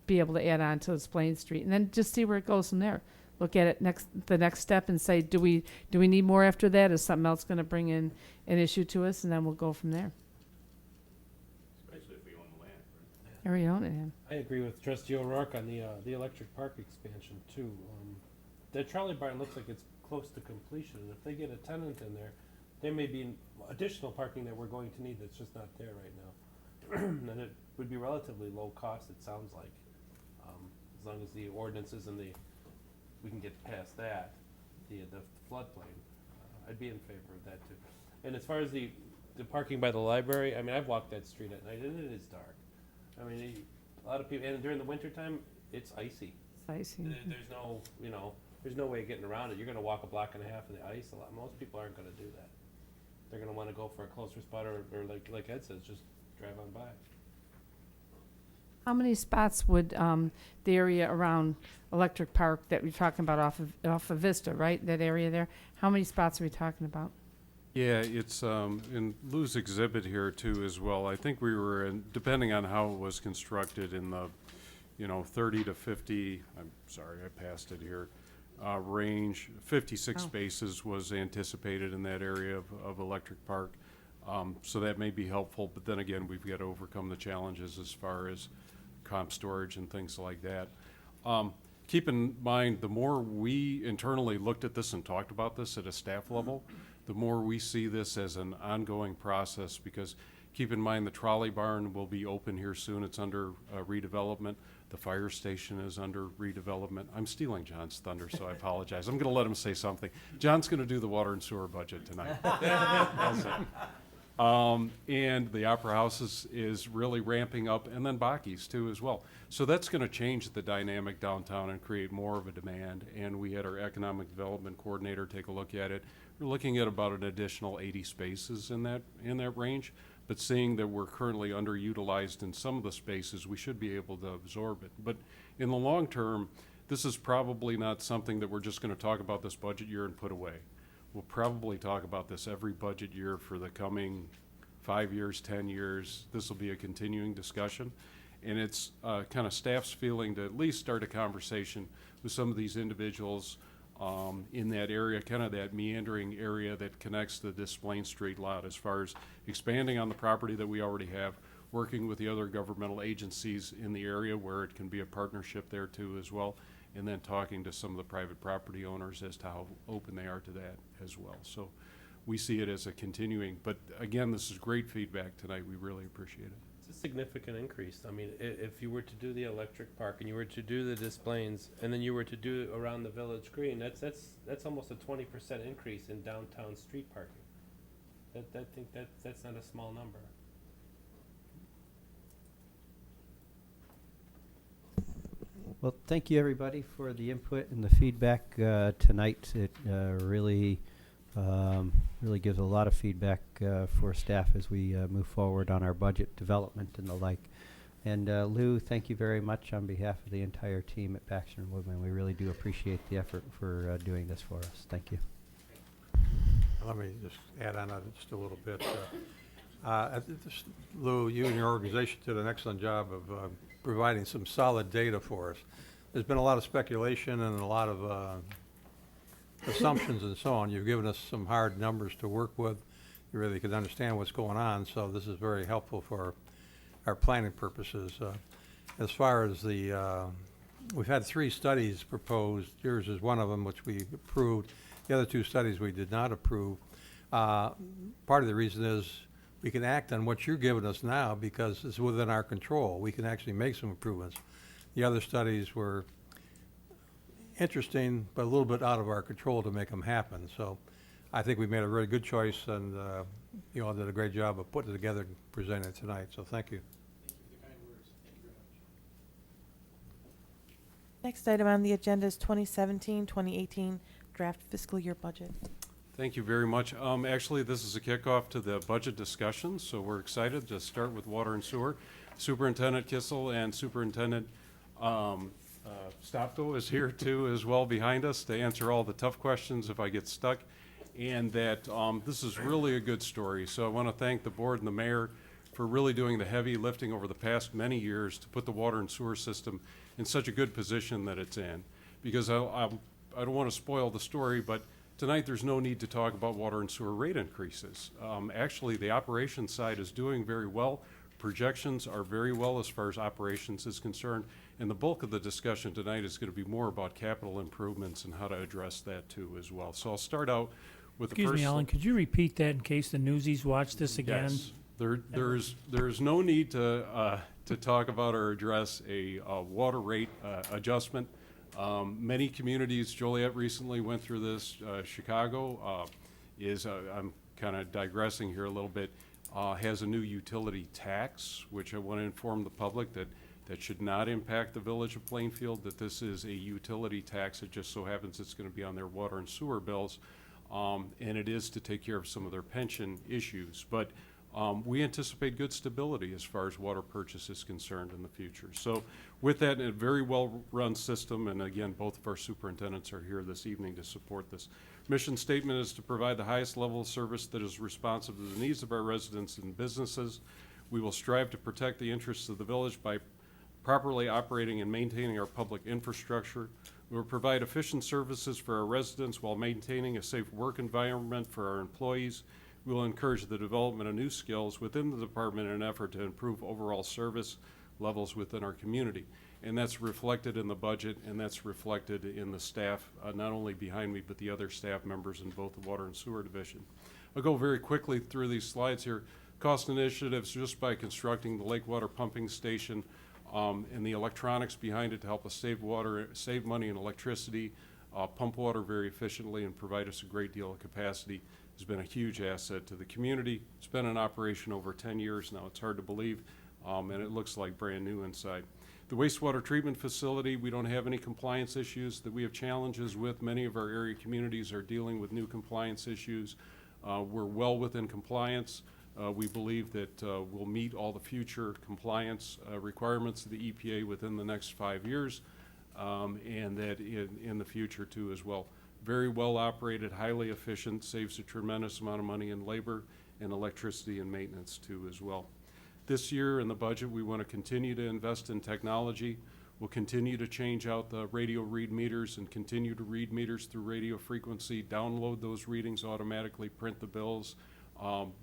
be able to add on to Des Plaines Street, and then just see where it goes from there. Look at it the next step and say, do we need more after that? Is something else going to bring in an issue to us? And then we'll go from there. Especially if we own the land. Or we own it. Yeah. I agree with Trustee O'Rourke on the electric park expansion too. That trolley barn looks like it's close to completion, and if they get a tenant in there may be additional parking that we're going to need that's just not there right now. And it would be relatively low cost, it sounds like, as long as the ordinances and we can get past that. the floodplain. I'd be in favor of that too. And as far as the parking by the library, I mean, I've walked that street at night and it is dark. I mean, a lot of people, and during the wintertime, it's icy. Spicy. There's no, there's no way of getting around it. You're gonna walk a block and a half in the ice. Most people aren't gonna do that. They're gonna wanna go for a closer spot or like Ed says, just drive on by. How many spots would the area around Electric Park that we're talking about off of Vista, right? That area there? How many spots are we talking about? Yeah, it's in Lou's exhibit here too as well. I think we were, depending on how it was constructed, in the 30 to 50, I'm sorry, I passed it here, range. 56 Oh. spaces was anticipated in that area of Electric Park. So that may be helpful, but then again, we've got to overcome the challenges as far as comp storage and things like that. Keep in mind, the more we internally looked at this and talked about this at a staff level, the more we see this as an ongoing process, because keep in mind, the trolley barn will be open here soon. It's under redevelopment. The fire station is under redevelopment. I'm stealing John's thunder, so I apologize. I'm going to let him say something. John's going to do the water and sewer budget tonight. That's it. And the Opera House is really ramping up, and then Bakki's too as well. So that's going to change the dynamic downtown and create more of a demand. And we had our economic development coordinator take a look at it. We're looking at about an additional 80 spaces in that range. But seeing that we're currently underutilized in some of the spaces, we should be able to absorb it. But in the long term, this is probably not something that we're just going to talk about this budget year and put away. We'll probably talk about this every budget year for the coming 5 years, 10 years. This will be a continuing discussion. And it's kind of staff's feeling to at least start a conversation with some of these individuals in that area, kind of that meandering area that connects the Des Plaines Street lot, as far as expanding on the property that we already have, working with the other governmental agencies in the area where it can be a partnership there too as well, and then talking to some of the private property owners as to how open they are to that as well. So we see it as a continuing, but again, this is great feedback tonight. We really appreciate it. It's a significant increase. I mean, if you were to do the Electric Park and you were to do the Des Plaines and then you were to do around the Village Green, that's almost a 20% increase in downtown street parking. That's not a small number. Well, thank you, everybody, for the input and the feedback tonight. It really gives a lot of feedback for staff as we move forward on our budget development and the like. And Lou, thank you very much on behalf of the entire team at Baxter & Woodman. We really do appreciate the effort for doing this for us. Thank you. Let me just add on that just a little bit. Lou, you and your organization did an excellent job of providing some solid data for us. There's been a lot of speculation and a lot of assumptions and so on. You've given us some hard numbers to work with. You really could understand what's going on, so this is very helpful for our planning purposes. As far as we've had 3 studies proposed. Yours is one of them, which we approved. The other 2 studies we did not approve. Part of the reason is we can act on what you're giving us now because it's within our control. We can actually make some improvements. The other studies were interesting, but a little bit out of our control to make them happen. So I think we made a really good choice, and you all did a great job of putting it together and presenting it tonight. So thank you. Next item on the agenda is 2017-2018 draft fiscal year budget. Thank you very much. Actually, this is a kickoff to the budget discussions, so we're excited to start with water and sewer. Superintendent Kissel and Superintendent Stopko is here too as well behind us to answer all the tough questions if I get stuck. And that this is really a good story. So I want to thank the board and the mayor for really doing the heavy lifting over the past many years to put the water and sewer system in such a good position that it's in. Because I don't want to spoil the story, but tonight there's no need to talk about water and sewer rate increases. Actually, the operations side is doing very well. Projections are very well as far as operations is concerned. And the bulk of the discussion tonight is going to be more about capital improvements and how to address that too as well. So I'll start out with the first. Excuse me, Alan, could you repeat that in case the newsies watch this again? Yes. There's no need to talk about or address a water rate adjustment Many communities, Joliet recently went through this, Chicago I'm kind of digressing here a little bit, has a new utility tax, which I want to inform the public that should not impact the village of Plainfield, that this is a utility tax. It just so happens it's going to be on their water and sewer bills, and it is to take care of some of their pension issues. But we anticipate good stability as far as water purchase is concerned in the future. So with that, a very well-run system, and again, both of our superintendents are here this evening to support this. Mission statement is to provide the highest level of service that is responsive to the needs of our residents and businesses. We will strive to protect the interests of the village by properly operating and maintaining our public infrastructure. We will provide efficient services for our residents while maintaining a safe work environment for our employees. We will encourage the development of new skills within the department in an effort to improve overall service levels within our community. And that's reflected in the budget, and that's reflected in the staff, not only behind me, but the other staff members in both the Water and Sewer Division. I'll go very quickly through these slides here. Cost initiatives just by constructing the lake water pumping station, and the electronics behind it to help us save money and electricity, pump water very efficiently, and provide us a great deal of capacity has been a huge asset to the community. It's been in operation over 10 years now. It's hard to believe, and it looks like brand new inside. The wastewater treatment facility, we don't have any compliance issues that we have challenges with. Many of our area communities are dealing with new compliance issues. We're well within compliance. We believe that we'll meet all the future compliance requirements of the EPA within the next 5 years, and that in the future too as well. Very well operated, highly efficient, saves a tremendous amount of money in labor and electricity and maintenance too as well. This year in the budget, we want to continue to invest in technology. We'll continue to change out the radio read meters and continue to read meters through radio frequency, download those readings automatically, print the bills.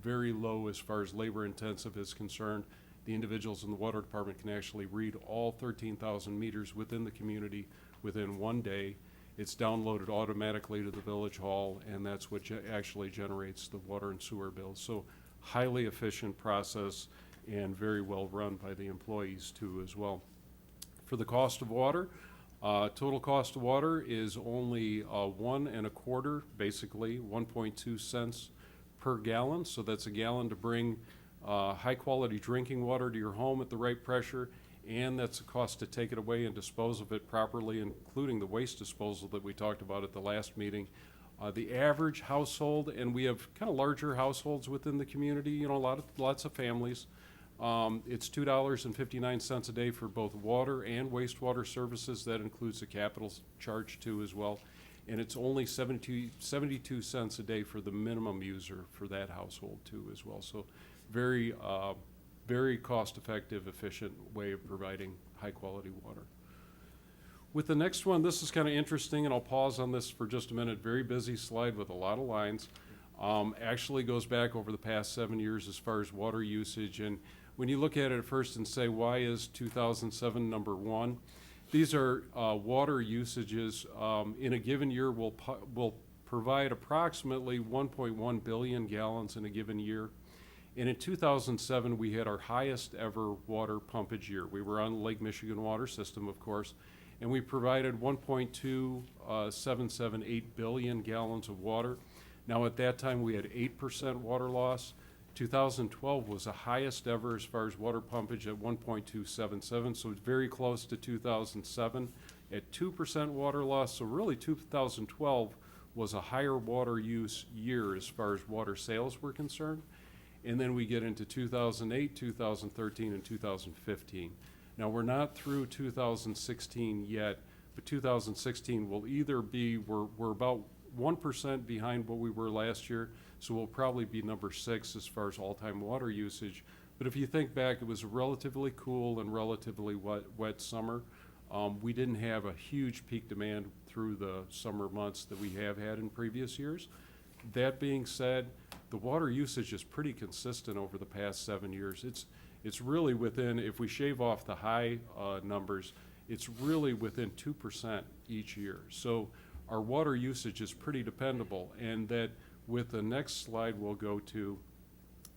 Very low as far as labor intensive is concerned. The individuals in the water department can actually read all 13,000 meters within the community within 1 day. It's downloaded automatically to the village hall, and that's what actually generates the water and sewer bills. So highly efficient process and very well run by the employees too as well. For the cost of water, total cost of water is only 1 1/4, basically 1.2 cents per gallon. So that's a gallon to bring high quality drinking water to your home at the right pressure, and that's a cost to take it away and dispose of it properly, including the waste disposal that we talked about at the last meeting. The average household, and we have kind of larger households within the community, you know, lots of families. It's $2.59 a day for both water and wastewater services. That includes the capital charge too as well. And it's only 72 cents a day for the minimum user for that household too as well. So very, very cost-effective, efficient way of providing high-quality water. With the next one, this is kind of interesting, and I'll pause on this for just a minute. Very busy slide with a lot of lines. Actually goes back over the past 7 years as far as water usage. And when you look at it at first and say, why is 2007 number 1? These are water usages. In a given year, will provide approximately 1.1 billion gallons in a given year. And in 2007, we had our highest ever water pumpage year. We were on Lake Michigan water system, of course, and we provided 1.2778 billion gallons of water. Now, at that time, we had 8% water loss. 2012 was the highest ever as far as water pumpage at 1.277, so it's very close to 2007 at 2% water loss. So really 2012 was a higher water use year as far as water sales were concerned. And then we get into 2008, 2013, and 2015. Now, we're not through 2016 yet, but 2016 will either be, we're about 1% behind what we were last year, so we'll probably be number 6 as far as all-time water usage. But if you think back, it was a relatively cool and relatively wet summer. We didn't have a huge peak demand through the summer months that we have had in previous years. That being said, the water usage is pretty consistent over the past 7 years. It's really within, if we shave off the high numbers, it's really within 2% each year. So our water usage is pretty dependable, and that with the next slide we'll go to,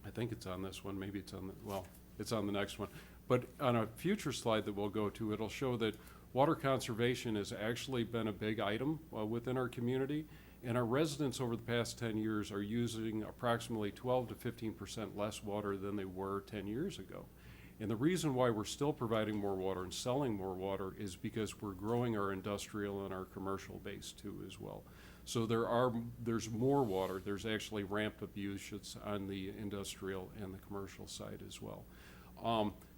I think it's on this one, maybe it's on the, well, it's on the next one. But on a future slide that we'll go to, it'll show that Water conservation has actually been a big item within our community, and our residents over the past 10 years are using approximately 12 to 15% less water than they were 10 years ago. And the reason why we're still providing more water and selling more water is because we're growing our industrial and our commercial base too as well. So there's more water. There's actually ramped up usage on the industrial and the commercial side as well.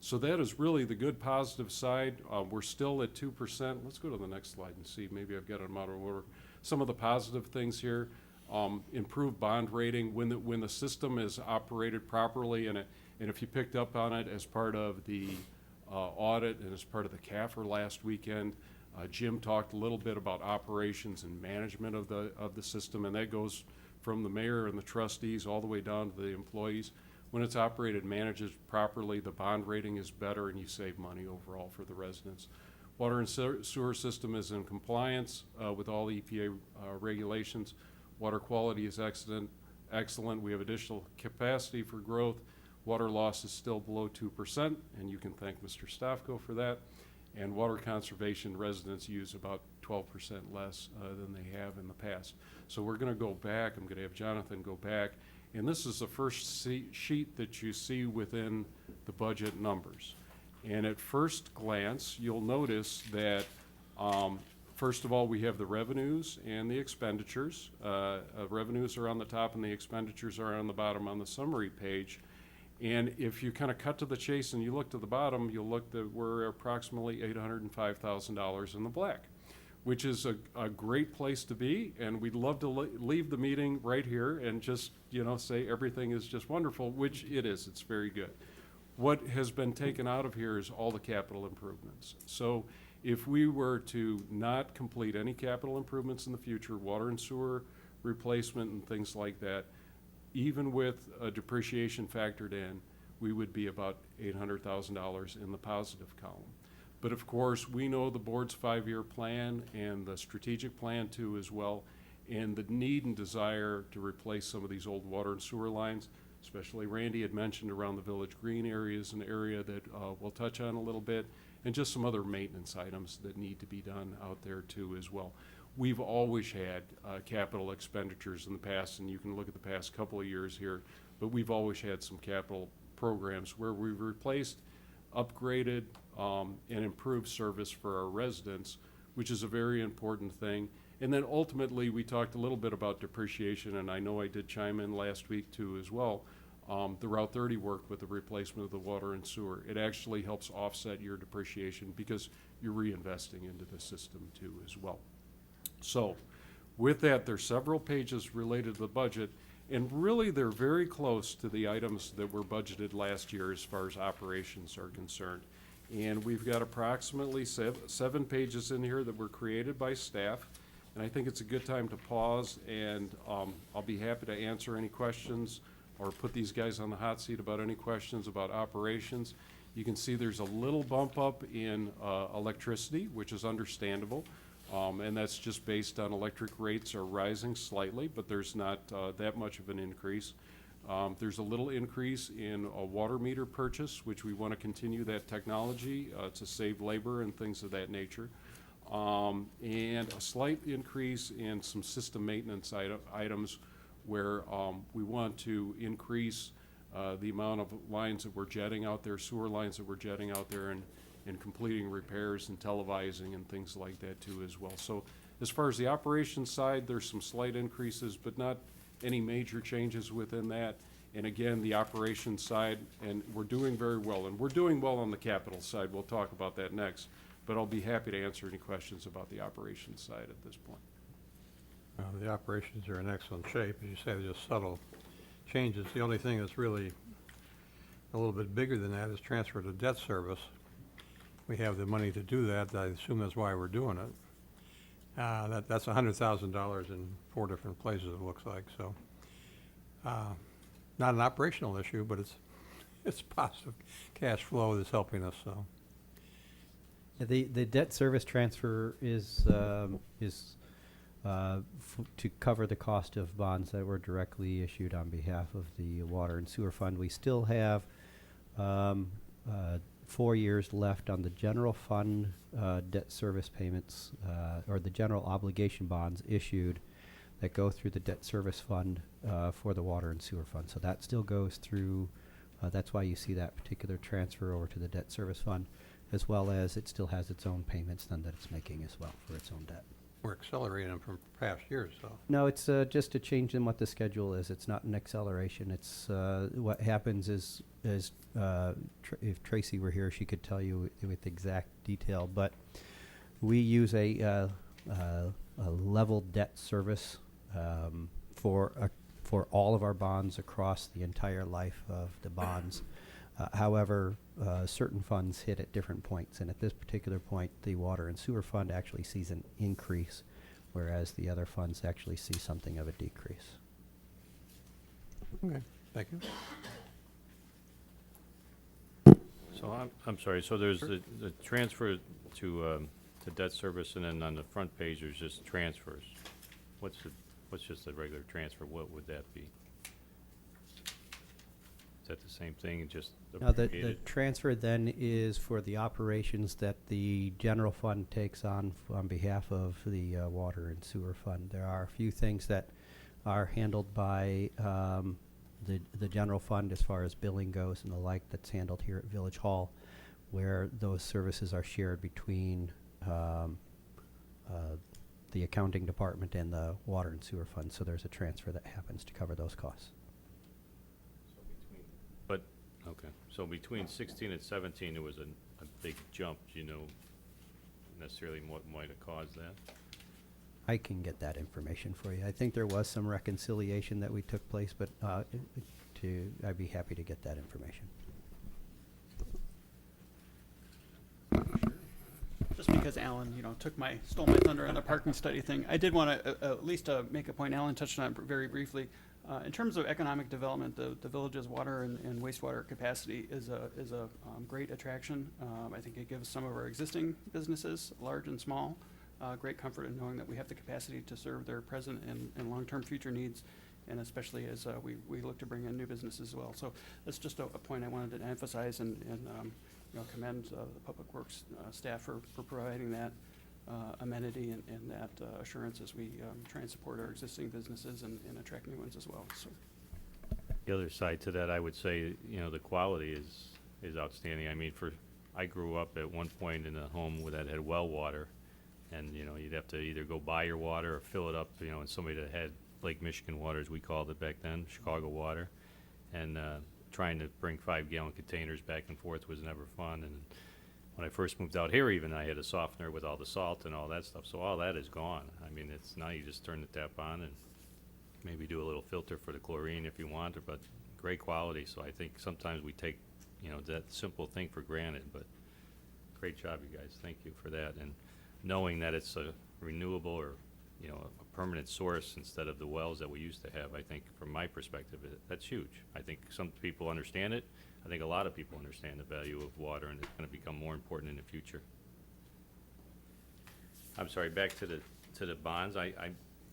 So that is really the good positive side. We're still at 2%. Let's go to the next slide and see. Maybe I've got them out of order. Some of the positive things here, improved bond rating when the system is operated properly, and if you picked up on it as part of the audit and as part of the CAFR last weekend, Jim talked a little bit about operations and management of the system, and that goes from the mayor and the trustees all the way down to the employees. When it's operated, managed properly, the bond rating is better, and you save money overall for the residents. Water and sewer system is in compliance with all EPA regulations. Water quality is excellent. We have additional capacity for growth. Water loss is still below 2%, and you can thank Mr. Stofko for that. And water conservation residents use about 12% less than they have in the past. So we're going to go back. I'm going to have Jonathan go back. And this is the first sheet that you see within the budget numbers. And at first glance, you'll notice that, first of all, we have the revenues and the expenditures. Revenues are on the top and the expenditures are on the bottom on the summary page. And if you kind of cut to the chase and you look to the bottom, you'll look that we're approximately $805,000 in the black, which is a great place to be. And we'd love to leave the meeting right here and just, say everything is just wonderful, which it is. It's very good. What has been taken out of here is all the capital improvements. So if we were to not complete any capital improvements in the future, water and sewer replacement and things like that, even with a depreciation factored in, we would be about $800,000 in the positive column. But of course, we know the board's 5-year plan and the strategic plan too as well, and the need and desire to replace some of these old water and sewer lines, especially Randy had mentioned around the Village Green area is an area that we'll touch on a little bit, and just some other maintenance items that need to be done out there too as well. We've always had capital expenditures in the past, and you can look at the past couple of years here, but we've always had some capital programs where we've replaced, upgraded, and improved service for our residents, which is a very important thing. And then ultimately, we talked a little bit about depreciation, and I know I did chime in last week too as well. The Route 30 work with the replacement of the water and sewer, it actually helps offset your depreciation because you're reinvesting into the system too as well. So with that, there's several pages related to the budget, and really they're very close to the items that were budgeted last year as far as operations are concerned. And we've got approximately seven pages in here that were created by staff. And I think it's a good time to pause, and I'll be happy to answer any questions or put these guys on the hot seat about any questions about operations. You can see there's a little bump up in electricity, which is understandable. And that's just based on electric rates are rising slightly, but there's not that much of an increase. There's a little increase in a water meter purchase, which we want to continue that technology to save labor and things of that nature. And a slight increase in some system maintenance items where we want to increase the amount of lines that we're jetting out there, sewer lines that we're jetting out there, and completing repairs and televising and things like that too as well. So as far as the operations side, there's some slight increases, but not any major changes within that. And again, the operations side, and we're doing very well. And we're doing well on the capital side. We'll talk about that next. But I'll be happy to answer any questions about the operations side at this point. The operations are in excellent shape. As you say, they're just subtle changes. The only thing that's really a little bit bigger than that is transfer to debt service. We have the money to do that. I assume that's why we're doing it. That's $100,000 in 4 different places, it looks like. So not an operational issue, but it's positive cash flow that's helping us. So. The debt service transfer is to cover the cost of bonds that were directly issued on behalf of the Water and Sewer Fund. We still have 4 years left on the general fund debt service payments, or the general obligation bonds issued that go through the debt service fund for the water and sewer fund. So that still goes through, that's why you see that particular transfer over to the debt service fund, as well as it still has its own payments then that it's making as well for its own debt. We're accelerating them from past years, so. No, it's just a change in what the schedule is. It's not an acceleration. It's what happens is if Tracy were here, she could tell you with exact detail. But we use a level debt service for all of our bonds across the entire life of the bonds. However, certain funds hit at different points, and at this particular point, the water and sewer fund actually sees an increase, whereas the other funds actually see something of a decrease. Okay, thank you. So I'm sorry, so there's the transfer to debt service, and then on the front page, there's just transfers. What's just a regular transfer? What would that be? Is that the same thing, and just Now, the abbreviated? transfer then is for the operations that the general fund takes on behalf of the water and sewer fund. There are a few things that are handled by the general fund as far as billing goes and the like that's handled here at Village Hall, where those services are shared between the accounting department and the water and sewer fund. So there's a transfer that happens to cover those costs. Okay, so between 16 and 17, there was a big jump, do you know necessarily what might have caused that? I can get that information for you. I think there was some reconciliation that we took place, but I'd be happy to get that information. Just because Alan, stole my thunder on the parking study thing, I did want to at least make a point. Alan touched on it very briefly. In terms of economic development, the village's water and wastewater capacity is a great attraction. I think it gives some of our existing businesses, large and small, great comfort in knowing that we have the capacity to serve their present and long-term future needs, and especially as we look to bring in new businesses as well. So that's just a point I wanted to emphasize and commend the Public Works staff for providing that amenity and that assurance as we try and support our existing businesses and attract new ones as well. So. The other side to that, I would say, the quality is outstanding. I mean, I grew up at one point in a home that had well water, and, you'd have to either go buy your water or fill it up, and somebody that had Lake Michigan water, as we called it back then, Chicago water, and trying to bring 5-gallon containers back and forth was never fun. And when I first moved out here, even, I had a softener with all the salt and all that stuff, so all that is gone. I mean, it's now you just turn the tap on and maybe do a little filter for the chlorine if you want, but great quality. So I think sometimes we take, that simple thing for granted, but great job, you guys. Thank you for that. And knowing that it's a renewable or, a permanent source instead of the wells that we used to have, I think, from my perspective, that's huge. I think some people understand it. I think a lot of people understand the value of water, and it's going to become more important in the future. I'm sorry, back to the bonds. I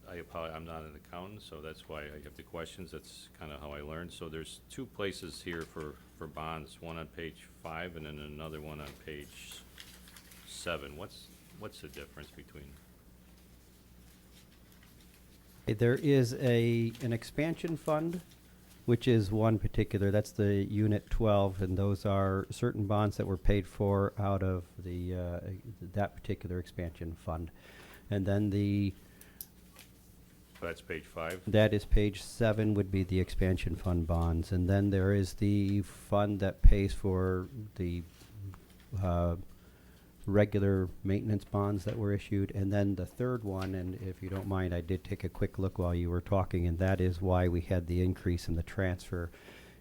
apologize, I'm not an accountant, so that's why I have the questions. That's kind of how I learned. So there's two places here for bonds, one on page 5 and then another one on page 7. What's the difference between? There is an expansion fund, which is one particular, that's the Unit 12, and those are certain bonds that were paid for out of that particular expansion fund. And then That's page 5. that is page 7 would be the expansion fund bonds. And then there is the fund that pays for the regular maintenance bonds that were issued. And then the third one, and if you don't mind, I did take a quick look while you were talking, and that is why we had the increase in the transfer,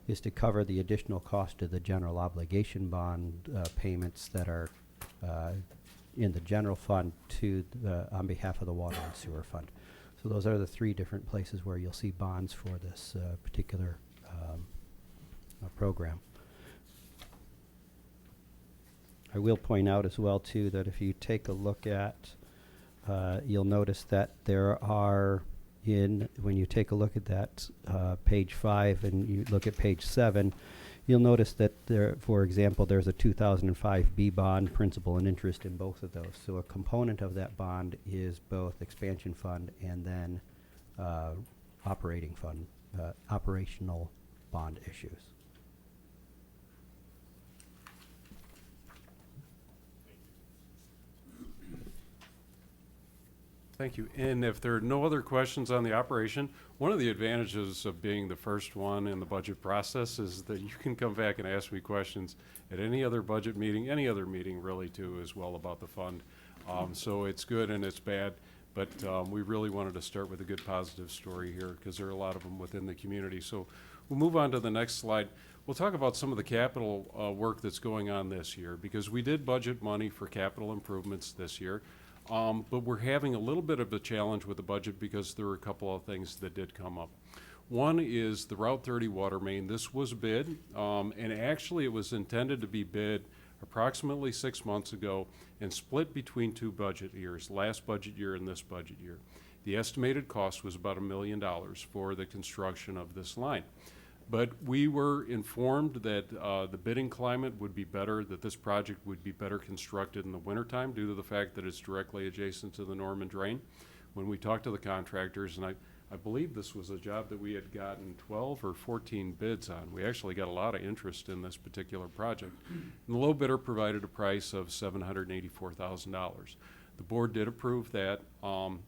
is to cover the additional cost of the general obligation bond payments that are in the general fund to on behalf of the water and sewer fund. So those are the 3 different places where you'll see bonds for this particular program. I will point out as well, too, that if you take a look at, you'll notice that there are when you take a look at that page 5 and you look at page 7, You'll notice that there, for example, there's a 2005 B bond, principal and interest in both of those. So a component of that bond is both expansion fund and then operating fund, operational bond issues. Thank you. And if there are no other questions on the operation, one of the advantages of being the first one in the budget process is that you can come back and ask me questions at any other budget meeting, any other meeting really too as well about the fund. So it's good and it's bad, but we really wanted to start with a good positive story here because there are a lot of them within the community. So we'll move on to the next slide. We'll talk about some of the capital work that's going on this year because we did budget money for capital improvements this year. But we're having a little bit of a challenge with the budget because there are a couple of things that did come up. One is the Route 30 water main. This was bid, and actually it was intended to be bid approximately 6 months ago and split between 2 budget years, last budget year and this budget year. The estimated cost was about $1 million for the construction of this line. But we were informed that the bidding climate would be better, that this project would be better constructed in the wintertime due to the fact that it's directly adjacent to the Norman Drain. When we talked to the contractors, and I believe this was a job that we had gotten 12 or 14 bids on. We actually got a lot of interest in this particular project. And the low bidder provided a price of $784,000. The board did approve that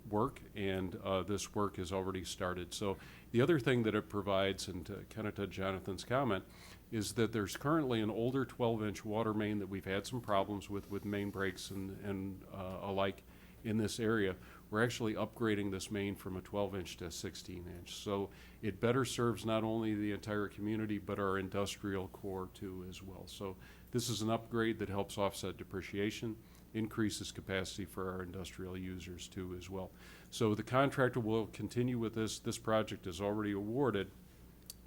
work, and this work has already started. So the other thing that it provides, and kind of to Jonathan's comment, is that there's currently an older 12-inch water main that we've had some problems with main breaks and alike in this area. We're actually upgrading this main from a 12-inch to a 16-inch. So it better serves not only the entire community, but our industrial core too as well. So this is an upgrade that helps offset depreciation, increases capacity for our industrial users too as well. So the contractor will continue with this. This project is already awarded,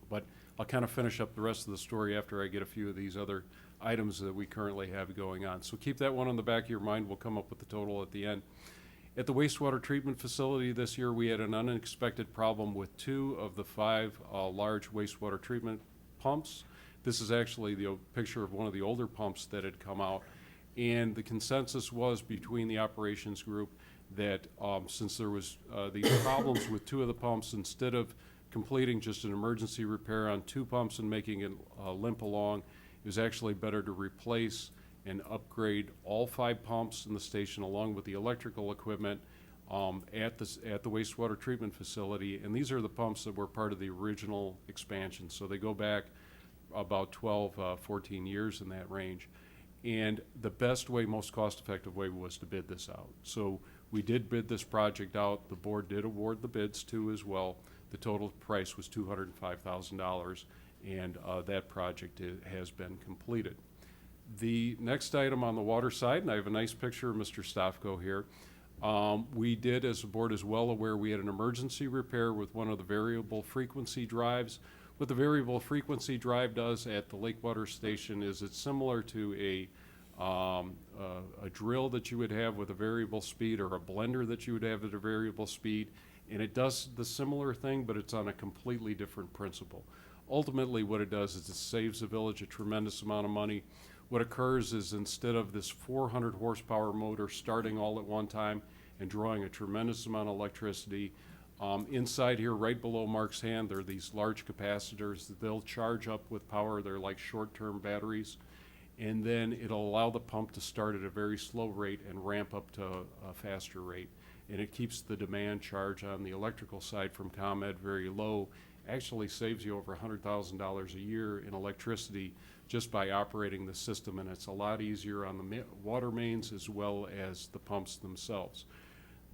but I'll kind of finish up the rest of the story after I get a few of these other items that we currently have going on. So keep that one on the back of your mind. We'll come up with the total at the end. At the wastewater treatment facility this year, we had an unexpected problem with 2 of the 5 large wastewater treatment pumps. This is actually the picture of one of the older pumps that had come out. And the consensus was between the operations group that since there was these problems with 2 of the pumps, instead of completing just an emergency repair on 2 pumps and making it limp along, it was actually better to replace and upgrade all 5 pumps in the station along with the electrical equipment at the wastewater treatment facility. And these are the pumps that were part of the original expansion. So they go back about 12, 14 years in that range. And the best way, most cost-effective way was to bid this out. So we did bid this project out. The board did award the bids too as well. The total price was $205,000, and that project has been completed. The next item on the water side, and I have a nice picture of Mr. Stofko here. We did, as the board is well aware, we had an emergency repair with one of the variable frequency drives. What the variable frequency drive does at the Lake Water Station is it's similar to a drill that you would have with a variable speed or a blender that you would have at a variable speed. And it does the similar thing, but it's on a completely different principle. Ultimately, what it does is it saves the village a tremendous amount of money. What occurs is instead of this 400 horsepower motor starting all at one time and drawing a tremendous amount of electricity, inside here, right below Mark's hand, there are these large capacitors that they'll charge up with power. They're like short-term batteries. And then it'll allow the pump to start at a very slow rate and ramp up to a faster rate. And it keeps the demand charge on the electrical side from ComEd very low. Actually saves you over $100,000 a year in electricity just by operating the system. And it's a lot easier on the water mains as well as the pumps themselves.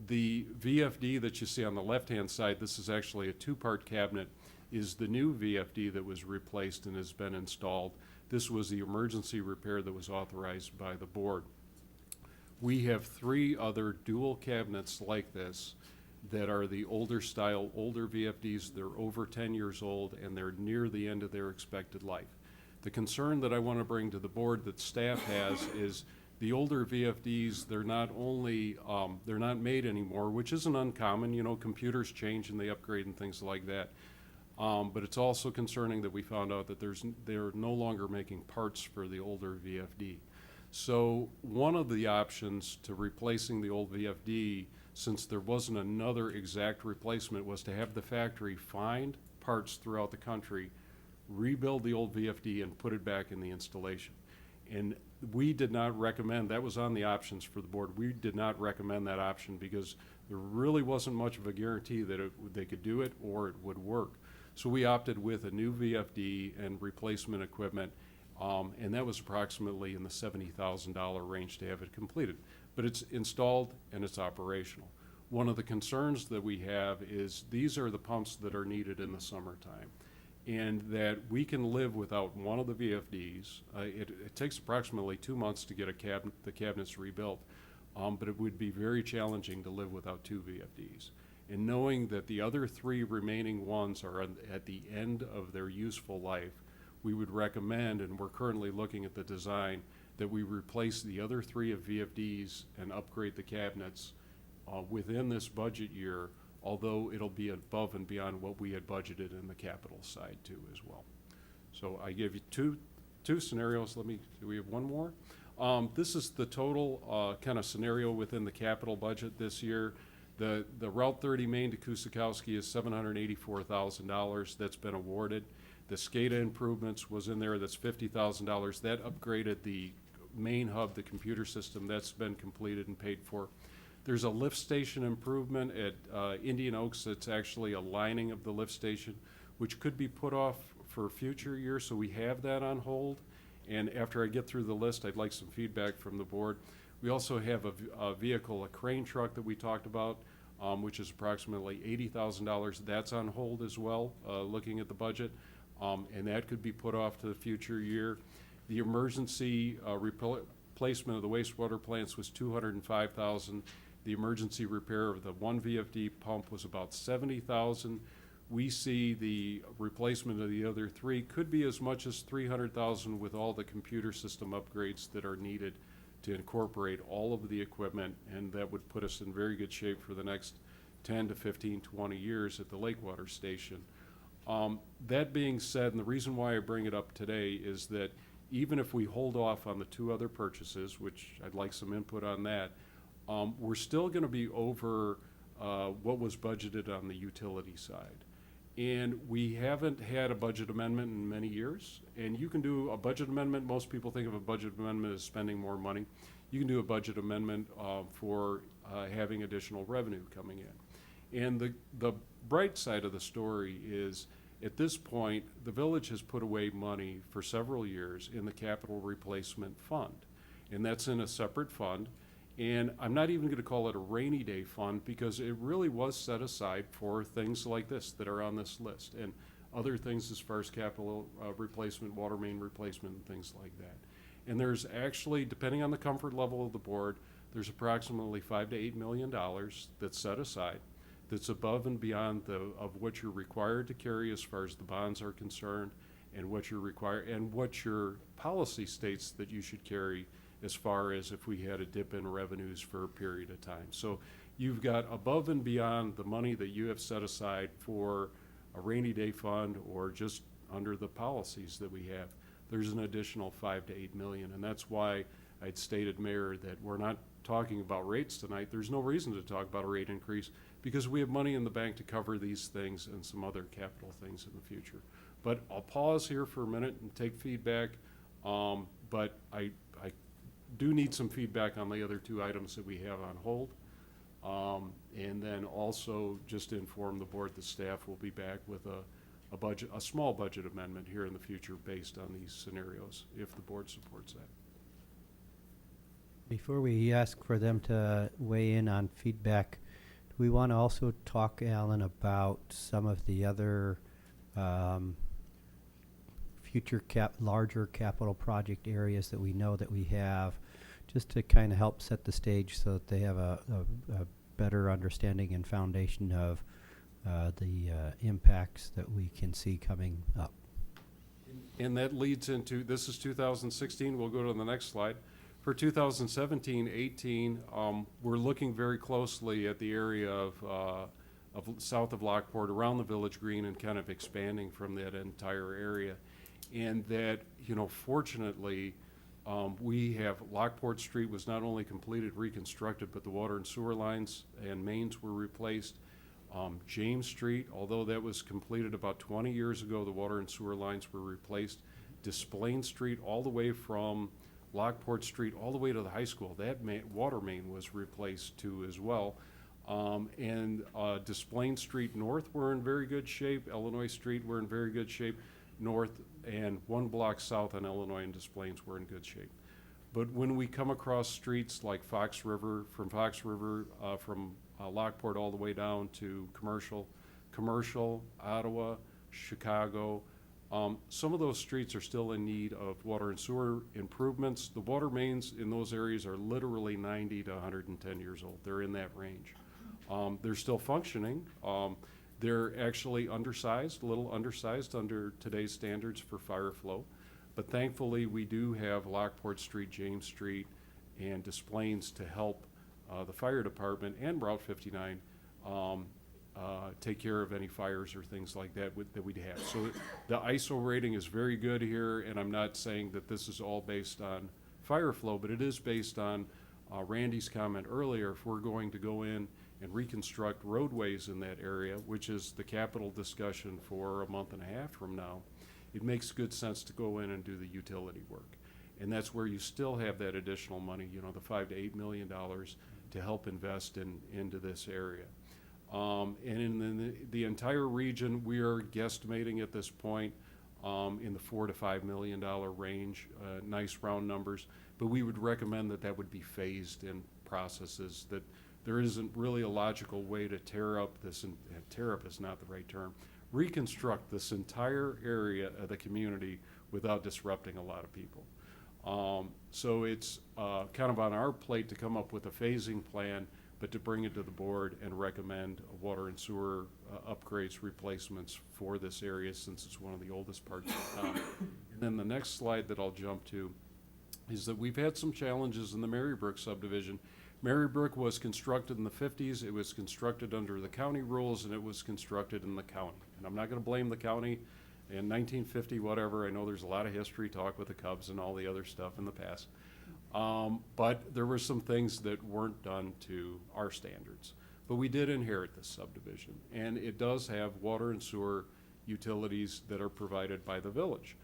The VFD that you see on the left-hand side, this is actually a 2-part cabinet, is the new VFD that was replaced and has been installed. This was the emergency repair that was authorized by the board. We have 3 other dual cabinets like this that are the older style, older VFDs. They're over 10 years old and they're near the end of their expected life. The concern that I want to bring to the board that staff has is the older VFDs, they're not only, they're not made anymore, which isn't uncommon. You know, computers change and they upgrade and things like that. But it's also concerning that we found out that they're no longer making parts for the older VFD. So one of the options to replacing the old VFD, since there wasn't another exact replacement, was to have the factory find parts throughout the country, rebuild the old VFD and put it back in the installation. And we did not recommend, that was on the options for the board, we did not recommend that option because there really wasn't much of a guarantee that they could do it or it would work. So we opted with a new VFD and replacement equipment, and that was approximately in the $70,000 range to have it completed. But it's installed and it's operational. One of the concerns that we have is these are the pumps that are needed in the summertime, and that we can live without one of the VFDs. It takes approximately 2 months to get the cabinets rebuilt, but it would be very challenging to live without 2 VFDs. And knowing that the other 3 remaining ones are at the end of their useful life, we would recommend, and we're currently looking at the design, that we replace the other 3 of VFDs and upgrade the cabinets within this budget year, although it'll be above and beyond what we had budgeted in the capital side too as well. So I gave you two scenarios. Do we have one more? This is the total kind of scenario within the capital budget this year. The Route 30 Main to Kusikowski is $784,000 that's been awarded. The SCADA improvements was in there, that's $50,000. That upgraded the main hub, the computer system, that's been completed and paid for. There's a lift station improvement at Indian Oaks. It's actually a lining of the lift station, which could be put off for future years, so we have that on hold. And after I get through the list, I'd like some feedback from the board. We also have a vehicle, a crane truck that we talked about, which is approximately $80,000. That's on hold as well, looking at the budget, and that could be put off to the future year. The emergency replacement of the wastewater plants was $205,000. The emergency repair of the one VFD pump was about $70,000. We see the replacement of the other 3 could be as much as $300,000 with all the computer system upgrades that are needed to incorporate all of the equipment, and that would put us in very good shape for the next 10 to 15, 20 years at the Lakewater Station. That being said, and the reason why I bring it up today is that even if we hold off on the 2 other purchases, which I'd like some input on that, we're still going to be over what was budgeted on the utility side. And we haven't had a budget amendment in many years. And you can do a budget amendment. Most people think of a budget amendment as spending more money. You can do a budget amendment for having additional revenue coming in. And the bright side of the story is, at this point, the village has put away money for several years in the capital replacement fund. And that's in a separate fund. And I'm not even going to call it a rainy day fund because it really was set aside for things like this that are on this list and other things as far as capital replacement, water main replacement, and things like that. And there's actually, depending on the comfort level of the board, there's approximately $5 to $8 million that's set aside that's above and beyond of what you're required to carry as far as the bonds are concerned and what you're required and what your policy states that you should carry as far as if we had a dip in revenues for a period of time. So you've got above and beyond the money that you have set aside for a rainy day fund or just under the policies that we have, there's an additional 5 to 8 million. And that's why I'd stated, Mayor, that we're not talking about rates tonight. There's no reason to talk about a rate increase because we have money in the bank to cover these things and some other capital things in the future. But I'll pause here for a minute and take feedback. But I do need some feedback on the other 2 items that we have on hold. And then also just to inform the board, the staff will be back with a small budget amendment here in the future based on these scenarios, if the board supports that. Before we ask for them to weigh in on feedback, do we want to also talk, Alan, about some of the other future larger capital project areas that we know that we have, just to kind of help set the stage so that they have a better understanding and foundation of the impacts that we can see coming up. And that leads into, this is 2016, we'll go to the next slide. For 2017-18, we're looking very closely at the area of south of Lockport, around the Village Green, and kind of expanding from that entire area. And that, fortunately, we have Lockport Street was not only completed, reconstructed, but the water and sewer lines and mains were replaced. James Street, although that was completed about 20 years ago, the water and sewer lines were replaced. Desplain Street, all the way from Lockport Street all the way to the high school, that water main was replaced too as well. And Desplain Street North, we're in very good shape. Illinois Street, we're in very good shape. North and 1 block south on Illinois and Desplains, we're in good shape. But when we come across streets like Fox River, from Lockport all the way down to Commercial, Ottawa, Chicago, some of those streets are still in need of water and sewer improvements. The water mains in those areas are literally 90 to 110 years old. They're in that range. They're still functioning. They're actually undersized, a little undersized under today's standards for fire flow. But thankfully, we do have Lockport Street, James Street, and Desplains to help the fire department and Route 59 take care of any fires or things like that that we'd have. So the ISO rating is very good here, and I'm not saying that this is all based on fire flow, but it is based on Randy's comment earlier. If we're going to go in and reconstruct roadways in that area, which is the capital discussion for a month and a half from now, it makes good sense to go in and do the utility work. And that's where you still have that additional money, the $5 to $8 million to help invest into this area. And in the entire region, we are guesstimating at this point in the $4 to $5 million range, nice round numbers, but we would recommend that would be phased in processes, that there isn't really a logical way to tear up this, and tear up is not the right term, reconstruct this entire area of the community without disrupting a lot of people. So it's kind of on our plate to come up with a phasing plan, but to bring it to the board and recommend water and sewer upgrades, replacements for this area, since it's one of the oldest parts of town. And then the next slide that I'll jump to is that we've had some challenges in the Marybrook subdivision. Marybrook was constructed in the 50s. It was constructed under the county rules, and it was constructed in the county. And I'm not going to blame the county. In 1950, whatever, I know there's a lot of history talk with the Cubs and all the other stuff in the past. But there were some things that weren't done to our standards. But we did inherit this subdivision, and it does have water and sewer utilities that are provided by the village.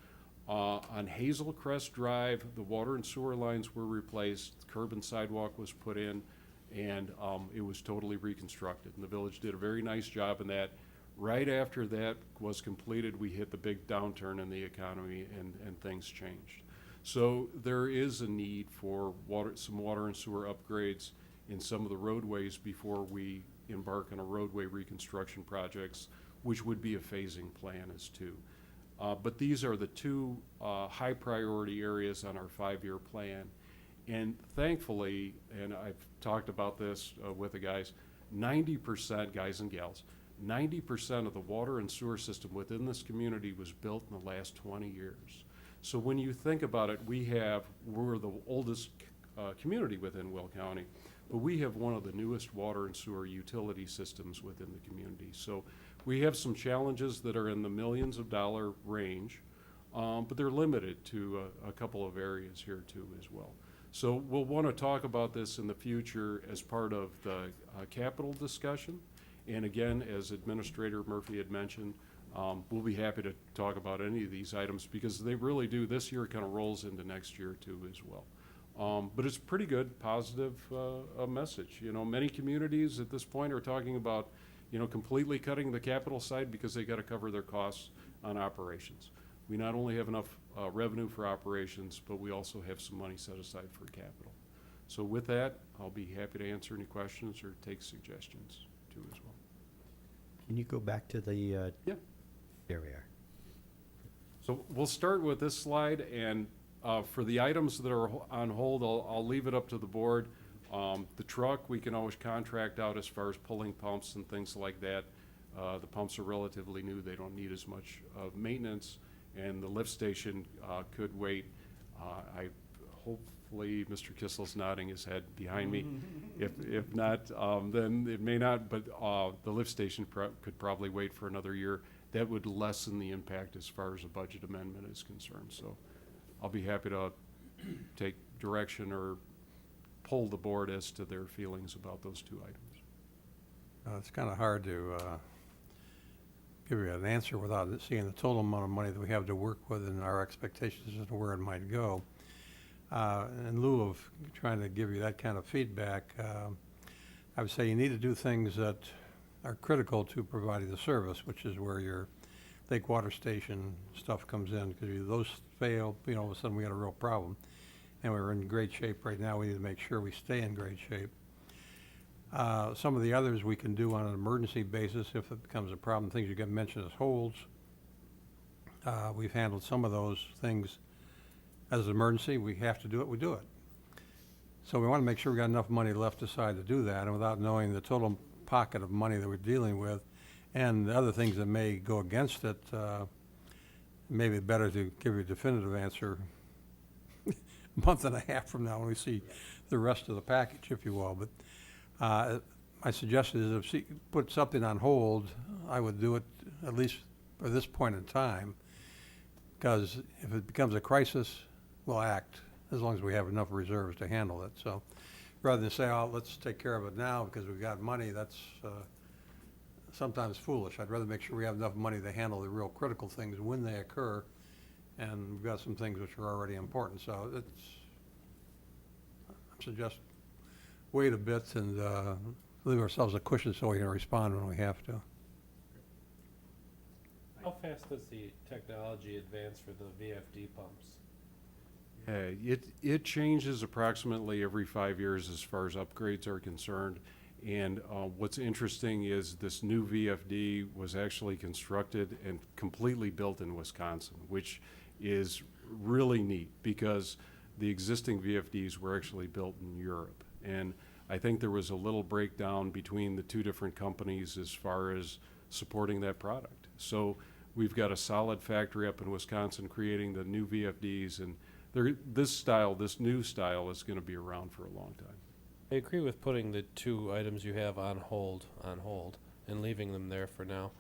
On Hazel Crest Drive, the water and sewer lines were replaced, the curb and sidewalk was put in, and it was totally reconstructed. And the village did a very nice job in that. Right after that was completed, we hit the big downturn in the economy, and things changed. So there is a need for some water and sewer upgrades in some of the roadways before we embark on a roadway reconstruction projects, which would be a phasing plan as to. But these are the two high priority areas on our 5-year plan. And thankfully, and I've talked about this with the guys, 90%, guys and gals, 90% of the water and sewer system within this community was built in the last 20 years. So when you think about it, we're the oldest community within Will County, but we have one of the newest water and sewer utility systems within the community. So we have some challenges that are in the millions of dollar range, but they're limited to a couple of areas here too as well. So we'll want to talk about this in the future as part of the capital discussion. And again, as Administrator Murphy had mentioned, we'll be happy to talk about any of these items, because they really do. This year kind of rolls into next year too as well. But it's pretty good, positive message. Many communities at this point are talking about, completely cutting the capital side because they got to cover their costs on operations. We not only have enough revenue for operations, but we also have some money set aside for capital. So with that, I'll be happy to answer any questions or take suggestions too as well. Can you go back to the, Yeah. there we are. So we'll start with this slide, and for the items that are on hold, I'll leave it up to the board. The truck, we can always contract out as far as pulling pumps and things like that. The pumps are relatively new. They don't need as much maintenance, and the lift station could wait. hopefully Mr. Kissel's nodding his head behind me. If not, then it may not, but the lift station could probably wait for another year. That would lessen the impact as far as a budget amendment is concerned. So I'll be happy to take direction or poll the board as to their feelings about those two items. It's kind of hard to give you an answer without seeing the total amount of money that we have to work with and our expectations as to where it might go. In lieu of trying to give you that kind of feedback, I would say you need to do things that are critical to providing the service, which is where your lake water station stuff comes in. Because if those fail, all of a sudden we got a real problem. And we're in great shape right now. We need to make sure we stay in great shape. Some of the others we can do on an emergency basis if it becomes a problem. Things you get mentioned as holds. We've handled some of those things as an emergency. We have to do it, we do it. So we want to make sure we got enough money left aside to do that, and without knowing the total pocket of money that we're dealing with and the other things that may go against it, maybe better to give you a definitive answer a month and a half from now when we see the rest of the package, if you will. But my suggestion is if you put something on hold, I would do it at least at this point in time, because if it becomes a crisis, we'll act as long as we have enough reserves to handle it. So rather than say, oh, let's take care of it now because we've got money, that's sometimes foolish. I'd rather make sure we have enough money to handle the real critical things when they occur, and we've got some things which are already important. So I suggest wait a bit and leave ourselves a cushion so we can respond when we have to. How fast does the technology advance for the VFD pumps? It changes approximately every 5 years as far as upgrades are concerned. And what's interesting is this new VFD was actually constructed and completely built in Wisconsin, which is really neat because the existing VFDs were actually built in Europe. And I think there was a little breakdown between the two different companies as far as supporting that product. So we've got a solid factory up in Wisconsin creating the new VFDs, and this new style is going to be around for a long time. I agree with putting the two items you have on hold, and leaving them there for now.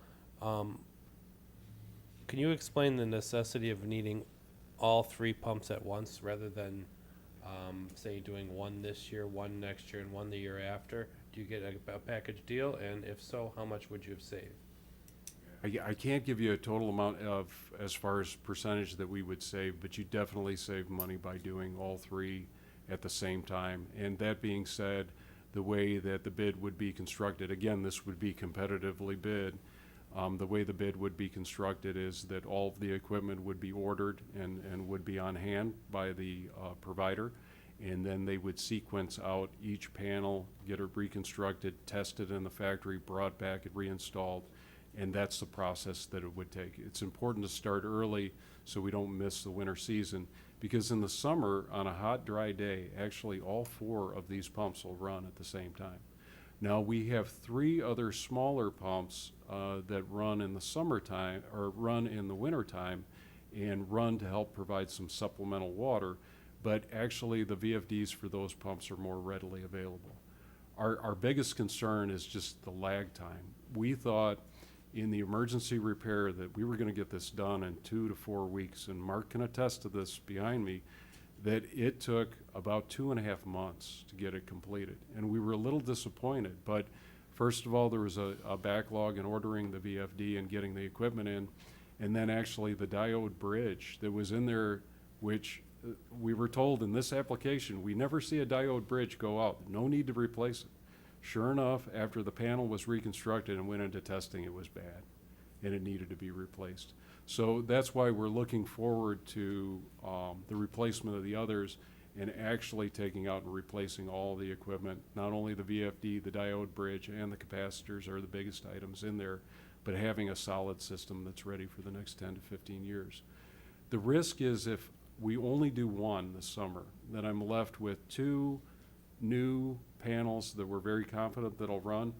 Can you explain the necessity of needing all three pumps at once rather than, say, doing one this year, one next year, and one the year after? Do you get a package deal? And if so, how much would you have saved? I can't give you a total amount of, as far as percentage that we would save, but you definitely save money by doing all three at the same time. And that being said, the way that the bid would be constructed, again, this would be competitively bid. The way the bid would be constructed is that all of the equipment would be ordered and would be on hand by the provider. And then they would sequence out each panel, get it reconstructed, tested in the factory, brought back and reinstalled. And that's the process that it would take. It's important to start early so we don't miss the winter season, because in the summer, on a hot, dry day, actually all four of these pumps will run at the same time. Now, we have three other smaller pumps that run in the summertime, or run in the wintertime, and run to help provide some supplemental water, but actually the VFDs for those pumps are more readily available. Our biggest concern is just the lag time. We thought in the emergency repair that we were going to get this done in 2 to 4 weeks, and Mark can attest to this behind me, that it took about 2.5 months to get it completed. And we were a little disappointed, but first of all, there was a backlog in ordering the VFD and getting the equipment in, and then actually the diode bridge that was in there, which we were told in this application, we never see a diode bridge go out, no need to replace it. Sure enough, after the panel was reconstructed and went into testing, it was bad, and it needed to be replaced. So that's why we're looking forward to the replacement of the others and actually taking out and replacing all the equipment. Not only the VFD, the diode bridge, and the capacitors are the biggest items in there, but having a solid system that's ready for the next 10 to 15 years. The risk is if we only do one this summer, then I'm left with two new panels that we're very confident that'll run,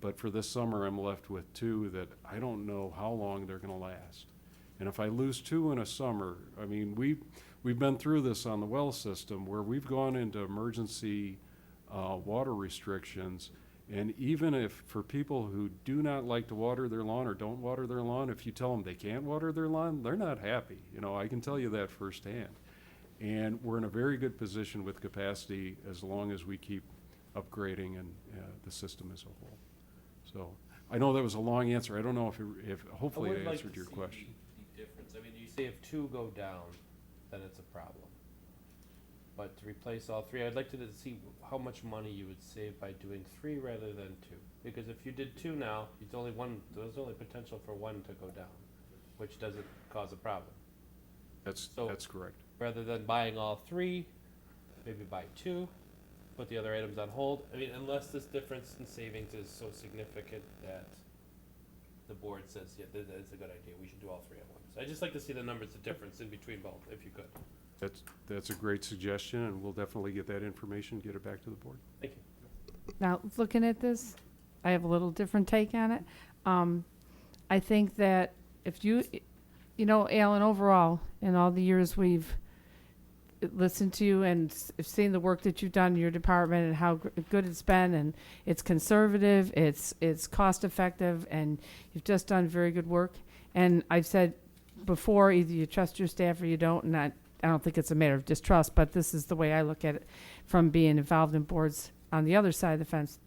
but for this summer I'm left with two that I don't know how long they're going to last. And if I lose two in a summer, I mean, we've been through this on the well system where we've gone into emergency water restrictions. And even if, for people who do not like to water their lawn or don't water their lawn, if you tell them they can't water their lawn, they're not happy. You know, I can tell you that firsthand. And we're in a very good position with capacity as long as we keep upgrading and the system as a whole. So I know that was a long answer. I don't know if hopefully I answered your question. The difference, I mean, you say if two go down, then it's a problem. But to replace all three, I'd like to see how much money you would save by doing three rather than two. Because if you did two now, it's only one, there's only potential for one to go down, which doesn't cause a problem. That's correct. Rather than buying all three, maybe buy two, put the other items on hold. I mean, unless this difference in savings is so significant that the board says, yeah, that's a good idea, we should do all three at once. I'd just like to see the numbers, the difference in between both, if you could. That's a great suggestion, and we'll definitely get that information, get it back to the board. Thank you. Now, looking at this, I have a little different take on it. I think that if you know, Alan, overall, in all the years we've listened to you and seen the work that you've done in your department and how good it's been, and it's conservative, it's cost effective, and you've just done very good work. And I've said before, either you trust your staff or you don't, and I don't think it's a matter of distrust, but this is the way I look at it from being involved in boards on the other side of the fence.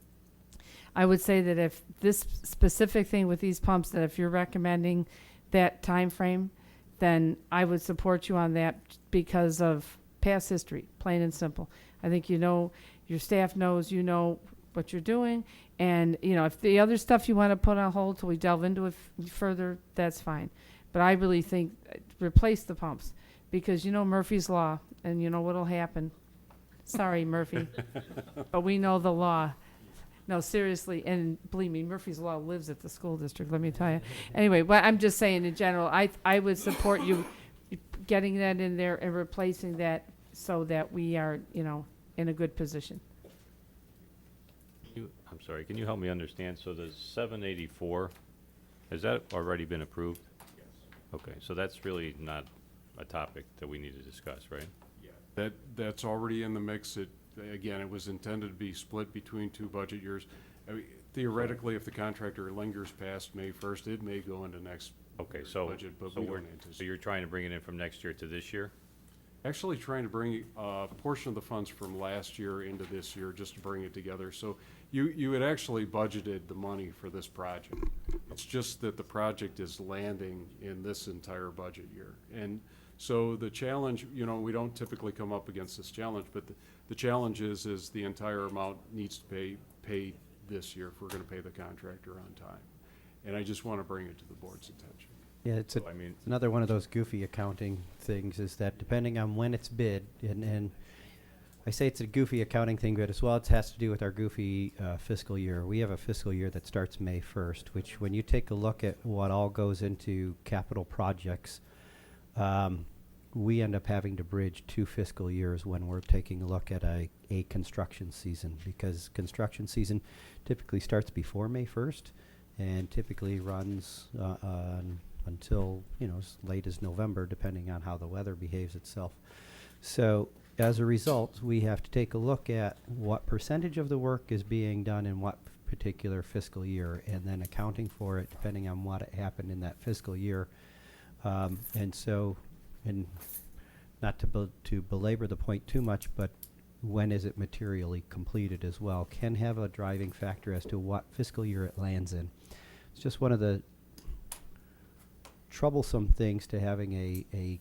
I would say that if this specific thing with these pumps, that if you're recommending that time frame, then I would support you on that because of past history, plain and simple. I think you know, your staff knows you know what you're doing, and you know, if the other stuff you want to put on hold till we delve into it further, that's fine. But I really think replace the pumps, because you know Murphy's Law, and you know what'll happen. Sorry, Murphy, but we know the law. No, seriously, and believe me, Murphy's Law lives at the school district, let me tell you. Anyway, but I'm just saying in general, I would support you getting that in there and replacing that so that we are, you know, in a good position. I'm sorry, can you help me understand? So the 784, has that already been approved? Yes. Okay, so that's really not a topic that we need to discuss, right? Yeah. That's already in the mix. Again, it was intended to be split between 2 budget years. I mean, theoretically, if the contractor lingers past May 1st, it may go into next Okay, year's so, budget, but so we we're, don't so anticipate. you're trying to bring it in from next year to this year? Actually trying to bring a portion of the funds from last year into this year, just to bring it together. So you had actually budgeted the money for this project. It's just that the project is landing in this entire budget year. And so the challenge, you know, we don't typically come up against this challenge, but the challenge is the entire amount needs to be paid this year if we're gonna pay the contractor on time. And I just wanna bring it to the board's attention. Yeah, it's So, I mean, another one of those goofy accounting things, is that depending on when it's bid, and I say it's a goofy accounting thing, but as well it has to do with our goofy fiscal year. We have a fiscal year that starts May 1st, which when you take a look at what all goes into capital projects, we end up having to bridge 2 fiscal years when we're taking a look at a construction season, because construction season typically starts before May 1st and typically runs until, you know, as late as November, depending on how the weather behaves itself. So as a result, we have to take a look at what percentage of the work is being done in what particular fiscal year, and then accounting for it depending on what happened in that fiscal year. And not to belabor the point too much, but when is it materially completed as well can have a driving factor as to what fiscal year it lands in. It's just one of the troublesome things to having a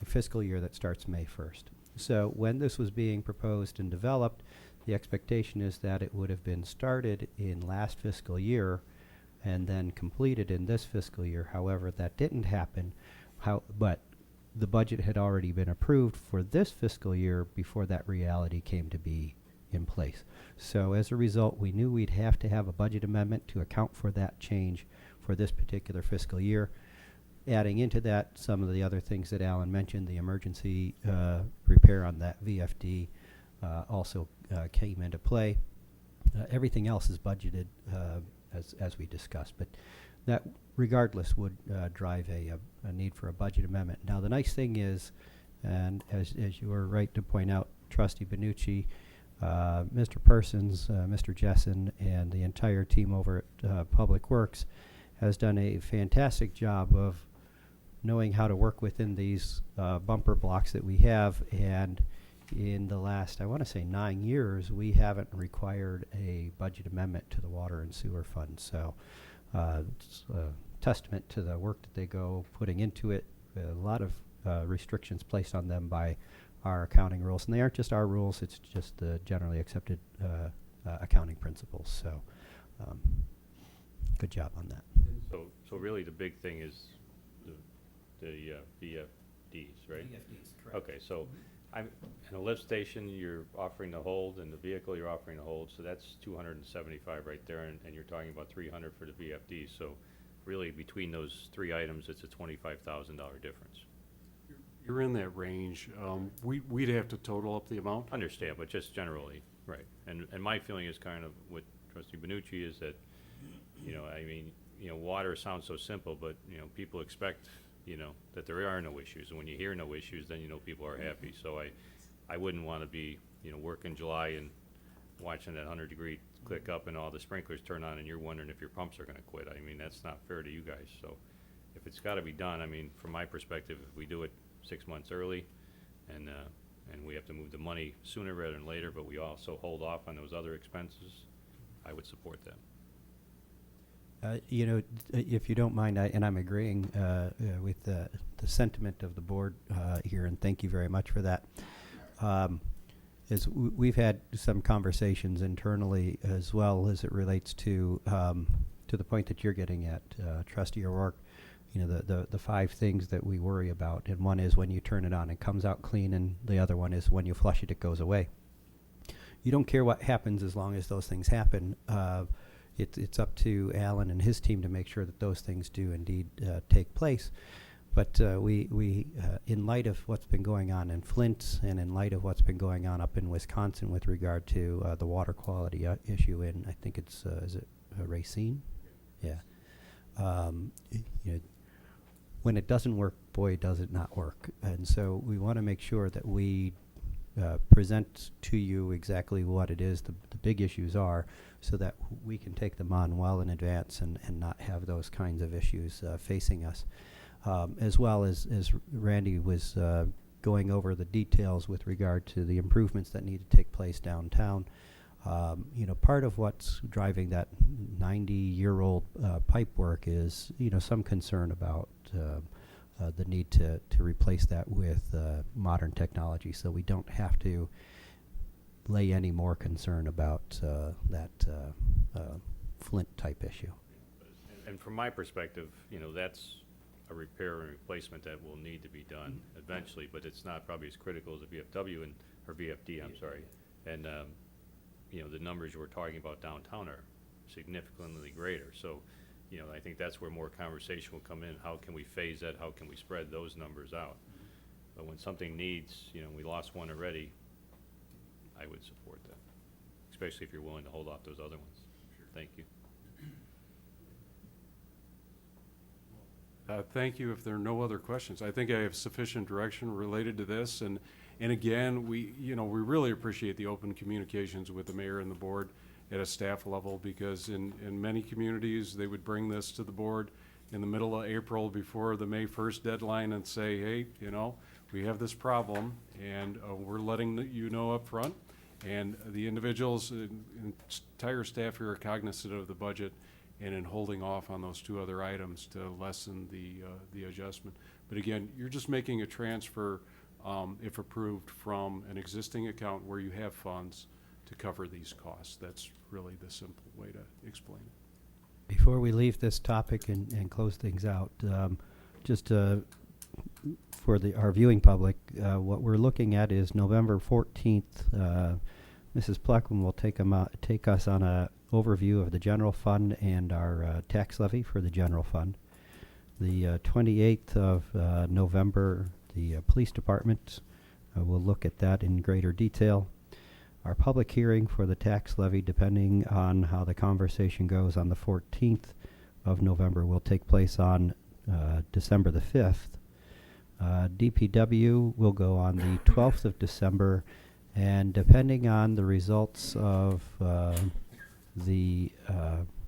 fiscal year that starts May 1st. So when this was being proposed and developed, the expectation is that it would have been started in last fiscal year and then completed in this fiscal year. However, that didn't happen. But the budget had already been approved for this fiscal year before that reality came to be in place. So as a result, we knew we'd have to have a budget amendment to account for that change for this particular fiscal year. Adding into that some of the other things that Alan mentioned, the emergency repair on that VFD also came into play. Everything else is budgeted as we discussed, but that regardless would drive a need for a budget amendment. Now the nice thing is, And as you were right to point out, Trustee Benucci, Mr. Persons, Mr. Jessen, and the entire team over at Public Works has done a fantastic job of knowing how to work within these bumper blocks that we have. And in the last, I want to say 9 years, we haven't required a budget amendment to the water and sewer fund. So it's a testament to the work that they go putting into it. A lot of restrictions placed on them by our accounting rules. And they aren't just our rules, it's just the generally accepted accounting principles. So good job on that. So really the big thing is the VFDs, right? VFDs, correct. Okay, so I'm, in a lift station, you're offering to hold, and the vehicle you're offering to hold, so that's 275 right there, and you're talking about 300 for the VFD. So really between those three items, it's a $25,000 difference. You're in that range. We'd have to total up the amount. Understand, but just generally, right. And my feeling is kind of what Trustee Benucci is that, you know, I mean, you know, water sounds so simple, but, you know, people expect, you know, that there are no issues. And when you hear no issues, then you know people are happy. So I wouldn't want to be, you know, working July and watching that 100-degree click up and all the sprinklers turn on and you're wondering if your pumps are going to quit. I mean, that's not fair to you guys. So if it's got to be done, I mean, from my perspective, if we do it 6 months early and we have to move the money sooner rather than later, but we also hold off on those other expenses, I would support that. You know, if you don't mind, and I'm agreeing with the sentiment of the board here, and thank you very much for that. We've had some conversations internally as well as it relates to the point that you're getting at, Trustee O'Rourke. You know, the 5 things that we worry about, and one is when you turn it on, it comes out clean, and the other one is when you flush it, it goes away. You don't care what happens as long as those things happen. It's up to Alan and his team to make sure that those things do indeed take place. But we in light of what's been going on in Flint and in light of what's been going on up in Wisconsin with regard to the water quality issue in, I think it's, is it Racine? Yeah. You know, when it doesn't work, boy, does it not work. And so we want to make sure that we present to you exactly what it is the big issues are, so that we can take them on well in advance and not have those kinds of issues facing us. As well as Randy was going over the details with regard to the improvements that need to take place downtown. You know, part of what's driving that 90-year-old pipe work is, you know, some concern about the need to replace that with modern technology, so we don't have to lay any more concern about that Flint type issue. And from my perspective, you know, that's a repair and replacement that will need to be done eventually, but it's not probably as critical as a VFW or VFD, I'm sorry. And, you know, the numbers we're talking about downtown are significantly greater. So, you know, I think that's where more conversation will come in. How can we phase that? How can we spread those numbers out? But when something needs, you know, we lost one already, I would support that, especially if you're willing to hold off those other ones. Sure. Thank you. Thank you. If there are no other questions, I think I have sufficient direction related to this. And again, we really appreciate the open communications with the mayor and the board at a staff level, because in many communities, they would bring this to the board in the middle of April before the May 1st deadline and say, hey, you know, we have this problem, and we're letting you know up front. And the individuals, entire staff here are cognizant of the budget and in holding off on those 2 other items to lessen the adjustment. But again, you're just making a transfer, if approved, from an existing account where you have funds to cover these costs. That's really the simple way to explain it. Before we leave this topic and close things out, just for our viewing public, what we're looking at is November 14th. Mrs. Pluckham will take us on a overview of the general fund and our tax levy for the general fund. The 28th of November, the police department will look at that in greater detail. Our public hearing for the tax levy, depending on how the conversation goes on the 14th of November, will take place on December the 5th. DPW will go on the 12th of December, and depending on the results of the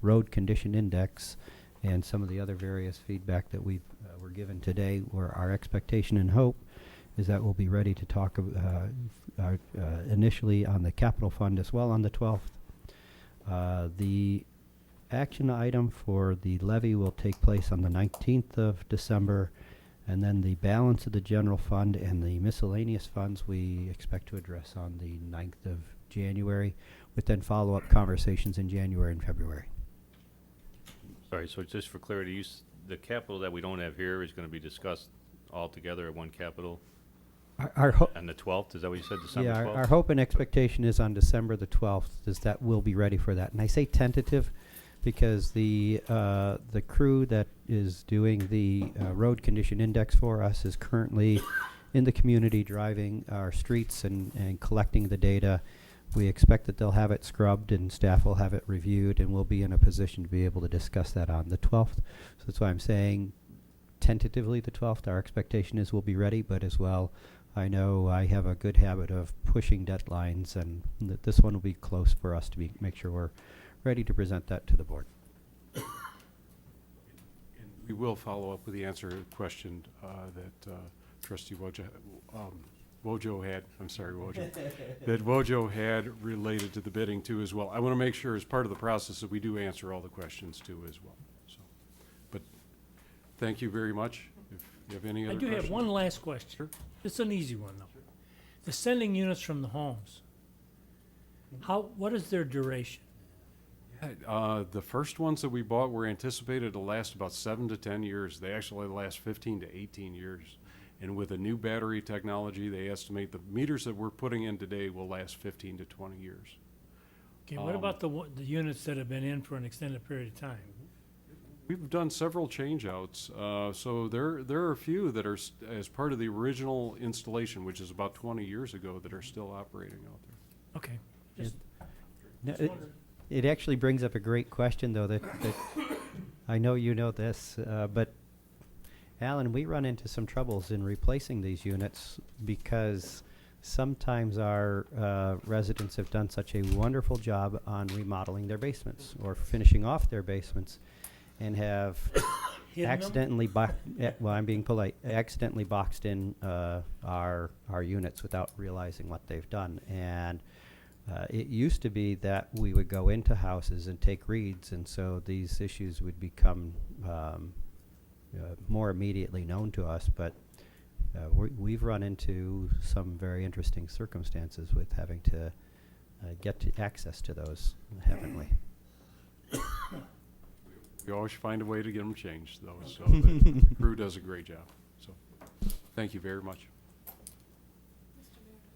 road condition index and some of the other various feedback that we were given today, where our expectation and hope is that we'll be ready to talk initially on the capital fund as well on the 12th. The action item for the levy will take place on the 19th of December, and then the balance of the general fund and the miscellaneous funds we expect to address on the 9th of January, with then follow-up conversations in January and February. Sorry, so just for clarity, the capital that we don't have here is gonna be discussed all together at one capital Our hope. on the 12th, is that what you said, December Yeah, 12th? our hope and expectation is on December the 12th, is that we'll be ready for that. And I say tentative because the crew that is doing the road condition index for us is currently in the community driving our streets and collecting the data. We expect that they'll have it scrubbed and staff will have it reviewed, and we'll be in a position to be able to discuss that on the 12th. So that's why I'm saying tentatively the 12th. Our expectation is we'll be ready, but as well, I know I have a good habit of pushing deadlines, and this one will be close for us to make sure we're ready to present that to the board. And we will follow up with the answer to the question that trustee Wojo had, I'm sorry, Wojo, that Wojo had related to the bidding too as well. I want to make sure as part of the process that we do answer all the questions too as well. So, but thank you very much. If you have any I other do questions. have one last question. Sure. It's an easy one, though. The sending units from the homes, what is their duration? The first ones that we bought were anticipated to last about 7 to 10 years. They actually last 15 to 18 years. And with a new battery technology, they estimate the meters that we're putting in today will last 15 to 20 years. Okay, what about the units that have been in for an extended period of time? We've done several change-outs, so there are a few that are as part of the original installation, which is about 20 years ago, that are still operating out there. Okay, just No, just it, wondering. it actually brings up a great question, though, that I know you know this, but Alan, we run into some troubles in replacing these units because sometimes our residents have done such a wonderful job on remodeling their basements or finishing off their basements and have Hidden them? accidentally, well, I'm being polite, accidentally boxed in our units without realizing what they've done. And it used to be that we would go into houses and take reads, and so these issues would become more immediately known to us, but we've run into some very interesting circumstances with having to get to access to those, haven't we? We always find a way to get them changed, though, so the crew does a great job. So, thank you very much. Would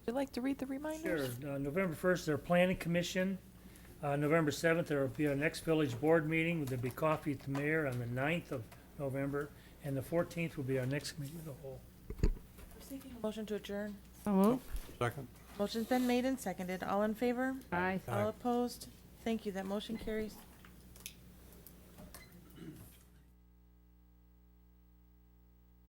you like to read the reminders? Sure. November 1st, their planning commission. November 7th, there will be our next village board meeting. There'll be coffee at the mayor on the 9th of November. And the 14th will be our next committee of the whole. Seeking a motion to adjourn. So moved. Second. Motion's been made and seconded. All in favor? Aye. All opposed? Thank you. That motion carries.